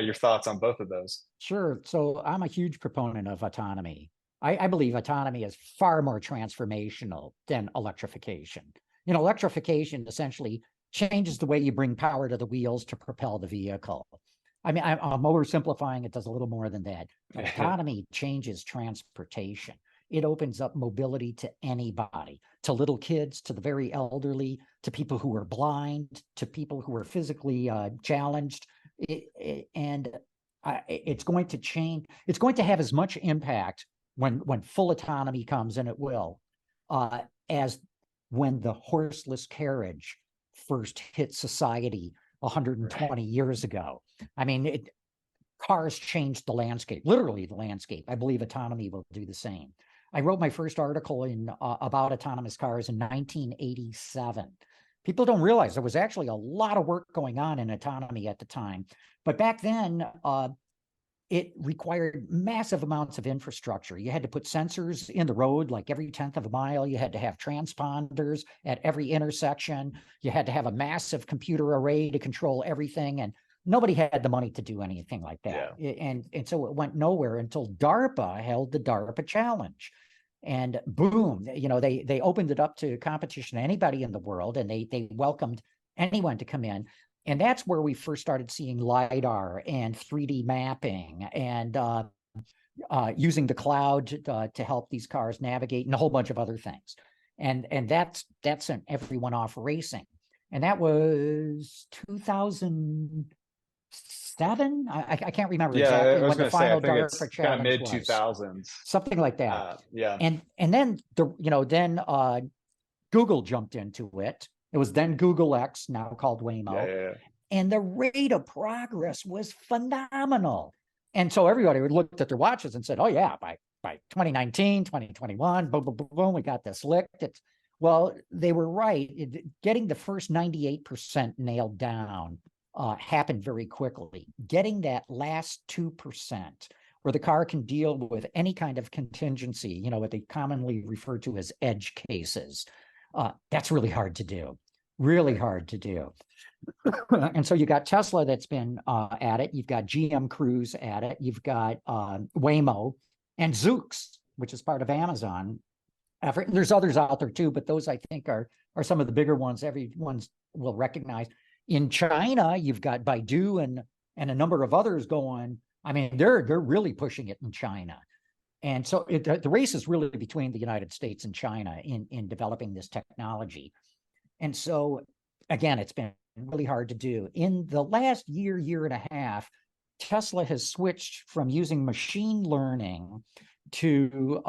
[SPEAKER 2] your thoughts on both of those.
[SPEAKER 3] Sure. So I'm a huge proponent of autonomy. I believe autonomy is far more transformational than electrification. You know, electrification essentially changes the way you bring power to the wheels to propel the vehicle. I mean, I'm oversimplifying. It does a little more than that. But autonomy changes transportation. It opens up mobility to anybody, to little kids, to the very elderly, to people who are blind, to people who are physically challenged. And it's going to change. It's going to have as much impact when full autonomy comes, and it will, as when the horseless carriage first hit society 120 years ago. I mean, cars changed the landscape, literally the landscape. I believe autonomy will do the same. I wrote my first article about autonomous cars in 1987. People don't realize there was actually a lot of work going on in autonomy at the time. But back then, it required massive amounts of infrastructure. You had to put sensors in the road like every 10th of a mile. You had to have transponders at every intersection. You had to have a massive computer array to control everything. And nobody had the money to do anything like that.
[SPEAKER 2] Yeah.
[SPEAKER 3] And so it went nowhere until DARPA held the DARPA Challenge. And boom, you know, they opened it up to competition to anybody in the world, and they welcomed anyone to come in. And that's where we first started seeing LiDAR and 3D mapping and using the cloud to help these cars navigate, and a whole bunch of other things. and that sent everyone off racing. And that was 2007. I can't remember
[SPEAKER 2] Yeah, I
[SPEAKER 3] exactly
[SPEAKER 2] was
[SPEAKER 3] when the
[SPEAKER 2] going to say, I
[SPEAKER 3] final
[SPEAKER 2] think it's
[SPEAKER 3] DARPA
[SPEAKER 2] kind of
[SPEAKER 3] challenge
[SPEAKER 2] mid
[SPEAKER 3] was.
[SPEAKER 2] 2000s.
[SPEAKER 3] Something like that.
[SPEAKER 2] Yeah.
[SPEAKER 3] And then Google jumped into it. It was then Google X, now called Waymo.
[SPEAKER 2] Yeah.
[SPEAKER 3] And the rate of progress was phenomenal. And so everybody looked at their watches and said, oh yeah, by 2019, 2021, boom, boom, boom, boom, we got this licked. Well, they were right. Getting the first 98% nailed down happened very quickly. Getting that last 2%, where the car can deal with any kind of contingency, you know, what they commonly refer to as edge cases, that's really hard to do. Really hard to do. And so you got Tesla that's been at it. You've got GM Cruise at it. You've got Waymo and Zoox, which is part of Amazon. There's others out there too, but those I think are some of the bigger ones everyone will recognize. In China, you've got Baidu and a number of others going. I mean, they're really pushing it in China. And so the race is really between the United States and China in developing this technology. And so, again, it's been really hard to do. In the last year and a half, Tesla has switched from using machine learning to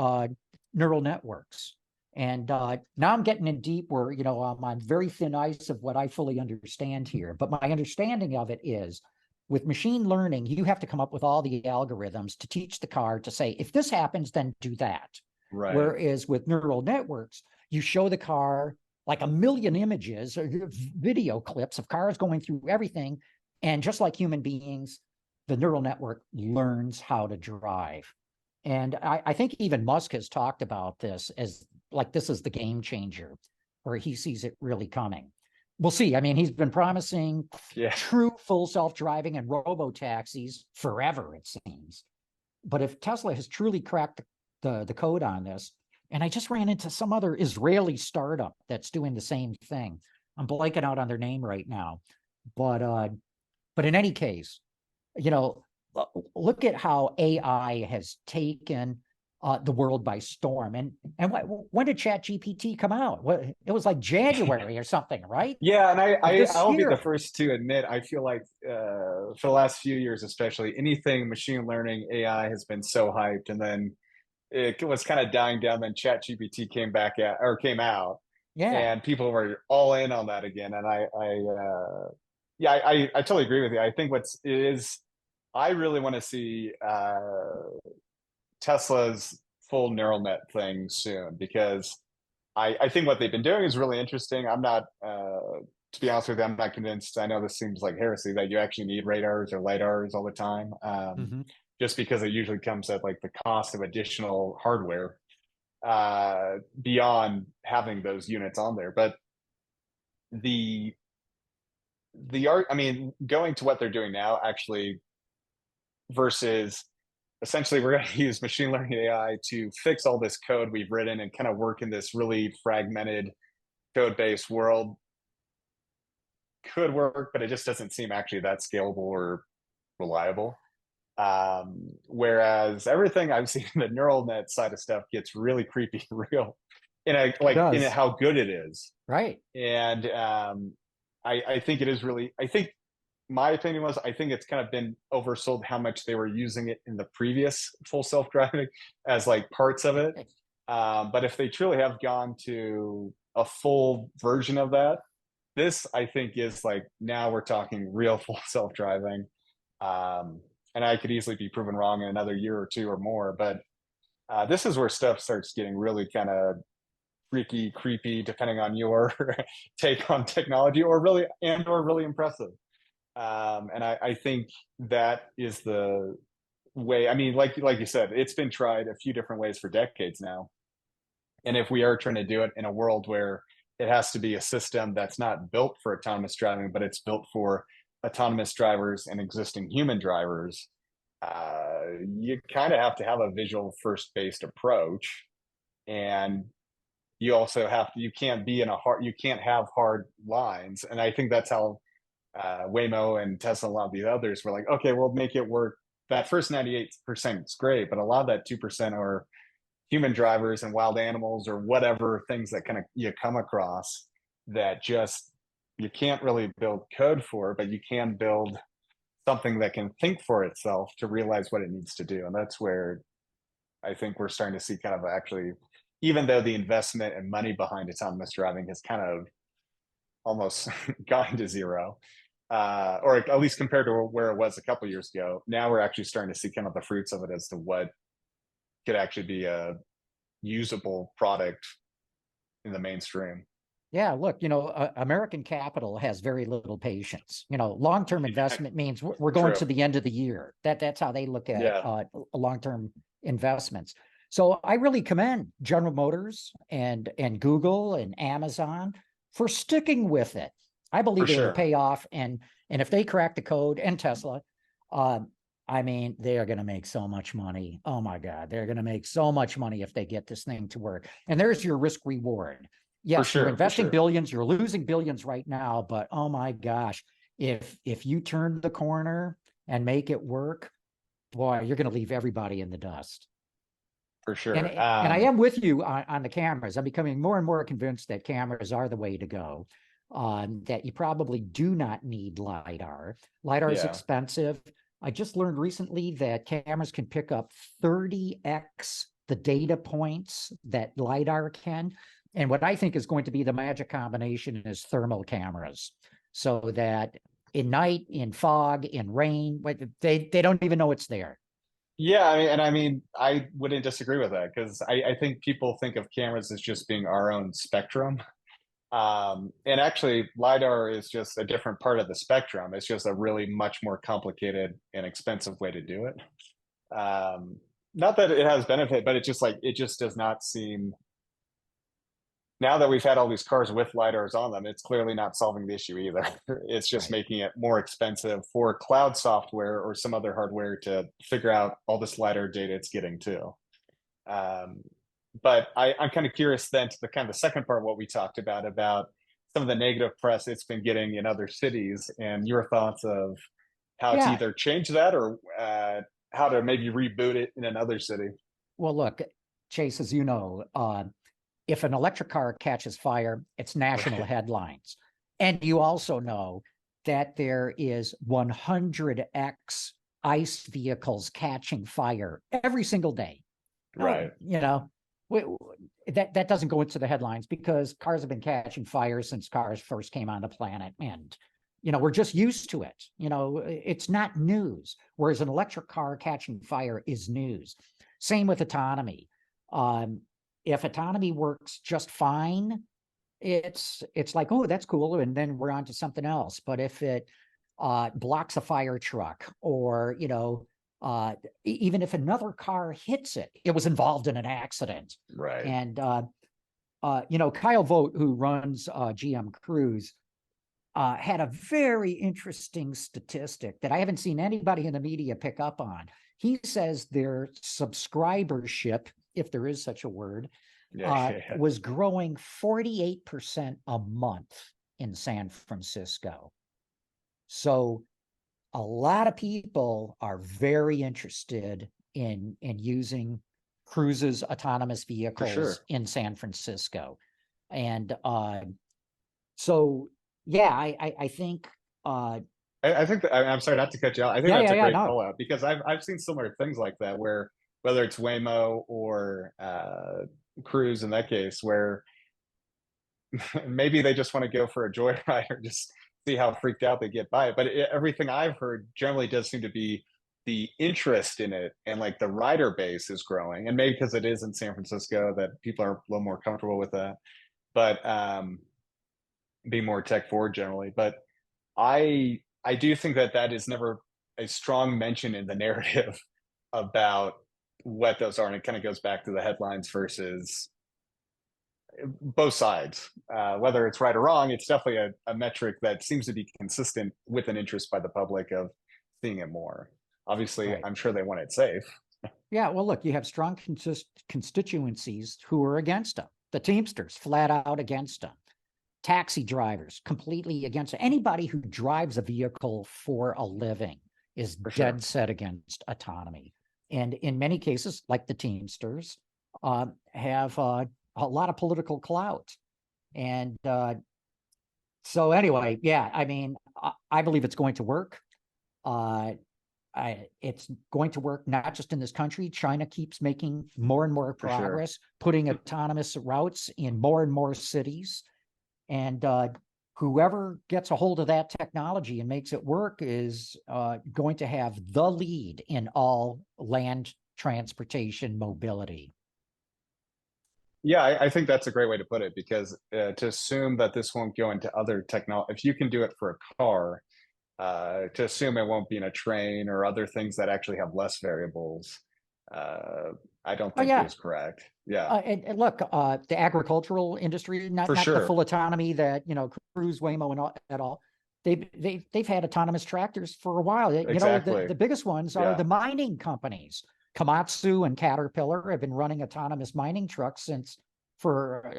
[SPEAKER 3] neural networks. And now I'm getting in deep where, you know, I'm on very thin ice of what I fully understand here. But my understanding of it is, with machine learning, you have to come up with all the algorithms to teach the car to say, if this happens, then do that.
[SPEAKER 2] Right.
[SPEAKER 3] Whereas with neural networks, you show the car like a million images or video clips of cars going through everything. And just like human beings, the neural network learns how to drive. And I think even Musk has talked about this as like, this is the game changer, where he sees it really coming. We'll see. I mean, he's been promising true full self-driving and robo-taxis forever, it seems. But if Tesla has truly cracked the code on this, and I just ran into some other Israeli startup that's doing the same thing. I'm blanking out on their name right now. But in any case, you know, look at how AI has taken the world by storm. And when did ChatGPT come out? It was like January or something, right?
[SPEAKER 2] Yeah, and I'll be the first to admit, I feel like for the last few years, especially, anything machine learning AI has been so hyped, and then it was kind of dying down. Then ChatGPT came out, and people were all in on that again. And I totally agree with you. I think I really want to see Tesla's full neural net thing soon, because I think what they've been doing is really interesting. I'm not, to be honest with you, I'm not convinced. I know this seems like heresy that you actually need radars or lidars all the time, just because it usually comes at like the cost of additional hardware beyond having those units on there. But the art, I mean, going to what they're doing now, actually, versus essentially we're going to use machine learning AI to fix all this code we've written and kind of work in this really fragmented code-based world, could work, but it just doesn't seem actually that scalable or reliable. Whereas everything I've seen the neural net side of stuff gets really creepy real in how good it is.
[SPEAKER 3] Right.
[SPEAKER 2] And I think it is really, I think my opinion was, I think it's kind of been oversold how much they were using it in the previous full self-driving as like parts of it. But if they truly have gone to a full version of that, this I think is like, now we're talking real full self-driving. And I could easily be proven wrong in another year or two or more. But this is where stuff starts getting really kind of freaky, creepy, depending on your take on technology, or really impressive. And I think that is the way. I mean, like you said, it's been tried a few different ways for decades now. And if we are trying to do it in a world where it has to be a system that's not built for autonomous driving, but it's built for autonomous drivers and existing human drivers, you kind of have to have a visual first based approach. And you also you can't have hard lines. And I think that's how Waymo and Tesla, a lot of the others were like, okay, we'll make it work. That first 98% is great, but a lot of that 2% or human drivers and wild animals or whatever things that kind of you come across that just you can't really build code for, but you can build something that can think for itself to realize what it needs to do. And that's where I think we're starting to see kind of actually, even though the investment and money behind autonomous driving has kind of almost gone to zero, or at least compared to where it was a couple years ago, now we're actually starting to see kind of the fruits of it as to what could actually be a usable product in the mainstream.
[SPEAKER 3] Yeah, look, American capital has very little patience. Long-term investment means we're going
[SPEAKER 2] True.
[SPEAKER 3] to the end of the year. That's how they look at
[SPEAKER 2] Yeah.
[SPEAKER 3] long-term investments. So I really commend General Motors and Google and Amazon for sticking with it. I believe
[SPEAKER 2] For
[SPEAKER 3] it'll
[SPEAKER 2] sure.
[SPEAKER 3] pay off, and if they crack the code, and Tesla, I mean, they are going to make so much money. Oh my God, they're going to make so much money if they get this thing to work. And there's your risk reward. Yes, you're investing billions, you're losing billions right now, but oh my gosh, if you turn the corner and make it work, boy, you're going to leave everybody in the dust.
[SPEAKER 2] For sure.
[SPEAKER 3] And I am with you on the cameras. I'm becoming more and more convinced that cameras are the way to go. That you probably do not need LiDAR. LiDAR is expensive. I just learned recently that cameras can pick up 30x the data points that LiDAR can. And what I think is going to be the magic combination is thermal cameras, so that in night, in fog, in rain, they don't even know it's there.
[SPEAKER 2] Yeah, I mean, I wouldn't disagree with that because I think people think of cameras as just being our own spectrum. And actually, LiDAR is just a different part of the spectrum. It's just a really much more complicated and expensive way to do it. Not that it has benefit, but it just does not seem. Now that we've had all these cars with LiDARs on them, it's clearly not solving the issue either. It's just making it more expensive for cloud software or some other hardware to figure out all this LiDAR data it's getting to. But I'm kind of curious then to the kind of the second part of what we talked about some of the negative press it's been getting in other cities and your thoughts of how to either change that or how to maybe reboot it in another city.
[SPEAKER 3] Well, look, Chase, as you know, if an electric car catches fire, it's national headlines. And you also know that there is 100x ICE vehicles catching fire every single day.
[SPEAKER 2] Right.
[SPEAKER 3] That doesn't go into the headlines because cars have been catching fire since cars first came on the planet. And, we're just used to it. It's not news, whereas an electric car catching fire is news. Same with autonomy. If autonomy works just fine, it's like, oh, that's cool. And then we're on to something else. But if it blocks a fire truck or, even if another car hits it, it was involved in an accident.
[SPEAKER 2] Right.
[SPEAKER 3] And, Kyle Vogt, who runs GM Cruise, had a very interesting statistic that I haven't seen anybody in the media pick up on. He says their subscribership, if there is such a word, was growing 48% a month in San Francisco. So a lot of people are very interested in using Cruise's autonomous vehicles in San Francisco. And so, yeah, I think
[SPEAKER 2] I think that, I'm sorry not to cut you out. I think that's a great call out because I've seen similar things like that where whether it's Waymo or Cruise in that case, where maybe they just want to go for a joyride or just see how freaked out they get by it. But everything I've heard generally does seem to be the interest in it and like the rider base is growing. And maybe because it is in San Francisco that people are a little more comfortable with that. But be more tech forward generally. But I do think that is never a strong mention in the narrative about what those are. And it kind of goes back to the headlines versus both sides. Whether it's right or wrong, it's definitely a metric that seems to be consistent with an interest by the public of seeing it more. Obviously, I'm sure they want it safe.
[SPEAKER 3] Yeah, well, look, you have strong constituencies who are against them. The Teamsters, flat out against them. Taxi drivers, completely against it. Anybody who drives a vehicle for a living is dead set against autonomy. And in many cases, like the Teamsters, have a lot of political clout. And so anyway, yeah, I mean, I believe it's going to work. It's going to work not just in this country. China keeps making more and more
[SPEAKER 2] For sure.
[SPEAKER 3] progress, putting autonomous routes in more and more cities. And whoever gets a hold of that technology and makes it work is going to have the lead in all land transportation mobility.
[SPEAKER 2] Yeah, I think that's a great way to put it, because to assume that this won't go into other technology, if you can do it for a car, to assume it won't be in a train or other things that actually have less variables, I don't
[SPEAKER 3] Oh
[SPEAKER 2] think
[SPEAKER 3] yeah,
[SPEAKER 2] is correct. Yeah,
[SPEAKER 3] and look, the agricultural industry,
[SPEAKER 2] for
[SPEAKER 3] not the
[SPEAKER 2] sure.
[SPEAKER 3] full autonomy that Cruise, Waymo, and all, at all. They've had autonomous tractors for a while.
[SPEAKER 2] Exactly.
[SPEAKER 3] The biggest ones are
[SPEAKER 2] Yeah.
[SPEAKER 3] the mining companies. Komatsu and Caterpillar have been running autonomous mining trucks for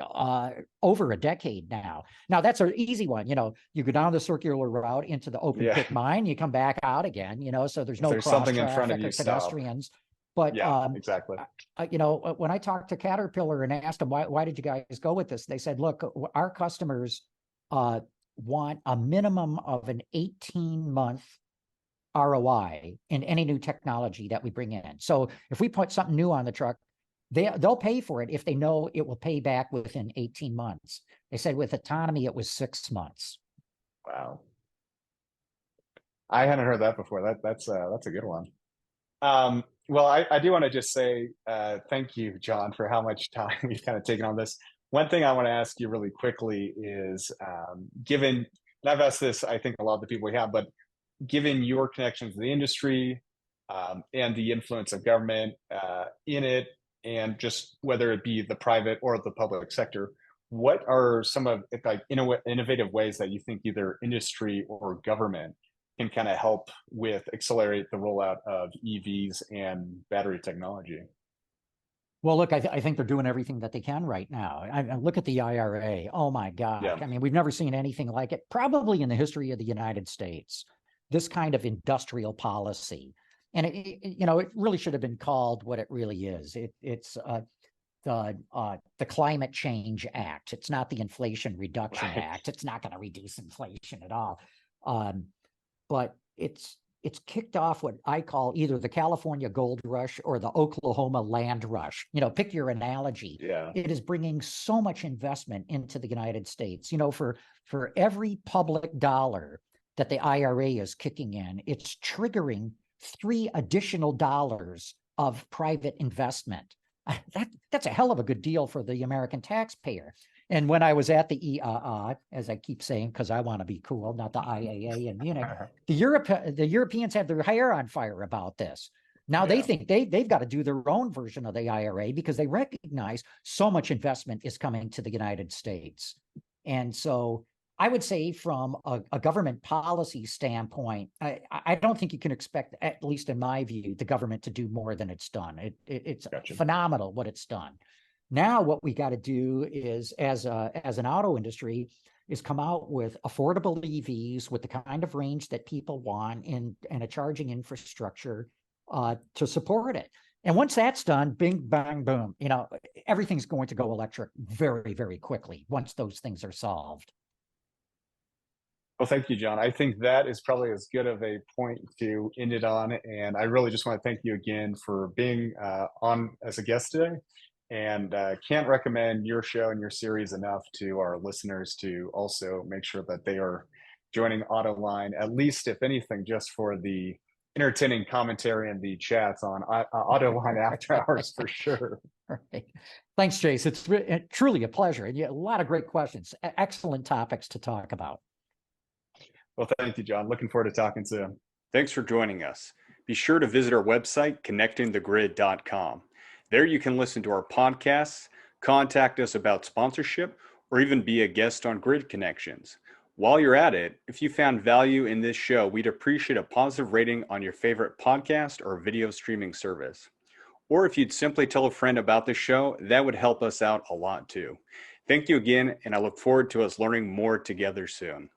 [SPEAKER 3] over a decade now. Now that's an easy one. You go down the circular route into the open
[SPEAKER 2] Yeah.
[SPEAKER 3] pit mine, you come back out again. So there's
[SPEAKER 2] If
[SPEAKER 3] no
[SPEAKER 2] there's
[SPEAKER 3] cross
[SPEAKER 2] something in front of
[SPEAKER 3] traffic
[SPEAKER 2] you,
[SPEAKER 3] or
[SPEAKER 2] stop.
[SPEAKER 3] pedestrians. But
[SPEAKER 2] Yeah, exactly.
[SPEAKER 3] when I talked to Caterpillar and asked them why did you guys go with this, they said, look, our customers want a minimum of an 18-month ROI in any new technology that we bring in. So if we put something new on the truck, they'll pay for it if they know it will pay back within 18 months. They said with autonomy, it was 6 months.
[SPEAKER 2] Wow. I hadn't heard that before. That's a good one. Well, I do want to just say thank you, John, for how much time we've kind of taken on this. One thing I want to ask you really quickly is, given, and I've asked this, I think a lot of the people we have, but given your connections to the industry, and the influence of government in it, and just whether it be the private or the public sector, what are some of like innovative ways that you think either industry or government can kind of help with accelerate the rollout of EVs and battery technology?
[SPEAKER 3] Well, look, I think they're doing everything that they can right now. I look at the IRA. Oh my gosh.
[SPEAKER 2] Yeah.
[SPEAKER 3] I mean, we've never seen anything like it, probably in the history of the United States, this kind of industrial policy. And it really should have been called what it really is. It's the Climate Change Act. It's not the Inflation Reduction
[SPEAKER 2] Right.
[SPEAKER 3] Act. It's not going to reduce inflation at all. But it's kicked off what I call either the California gold rush or the Oklahoma land rush. Pick your analogy.
[SPEAKER 2] Yeah.
[SPEAKER 3] It is bringing so much investment into the United States. For every public dollar that the IRA is kicking in, it's triggering 3 additional dollars of private investment. That's a hell of a good deal for the American taxpayer. And when I was at the EAA, as I keep saying, because I want to be cool, not the IAA in Munich, the Europeans have their hair on fire about this. Now they
[SPEAKER 2] Yeah.
[SPEAKER 3] think they've got to do their own version of the IRA because they recognize so much investment is coming to the United States. And so I would say from a government policy standpoint, I don't think you can expect, at least in my view, the government to do more than it's done. It's
[SPEAKER 2] Gotcha.
[SPEAKER 3] phenomenal what it's done. Now, what we got to do is, as an auto industry, is come out with affordable EVs with the kind of range that people want and a charging infrastructure to support it. And once that's done, bing, bang, boom, everything's going to go electric very, very quickly once those things are solved.
[SPEAKER 2] Well, thank you, John. I think that is probably as good of a point to end it on. And I really just want to thank you again for being on as a guest today. And can't recommend your show and your series enough to our listeners to also make sure that they are joining Autoline, at least, if anything, just for the entertaining commentary and the chats on Autoline after hours for sure.
[SPEAKER 3] Right. Thanks, Chase. It's truly a pleasure. And a lot of great questions, excellent topics to talk about.
[SPEAKER 2] Well, thank you, John. Looking forward to talking soon.
[SPEAKER 1] Thanks for joining us. Be sure to visit our website, connectingthegrid.com. There you can listen to our podcasts, contact us about sponsorship, or even be a guest on Grid Connections. While you're at it, if you found value in this show, we'd appreciate a positive rating on your favorite podcast or video streaming service. Or if you'd simply tell a friend about the show, that would help us out a lot too. Thank you again, and I look forward to us learning more together soon.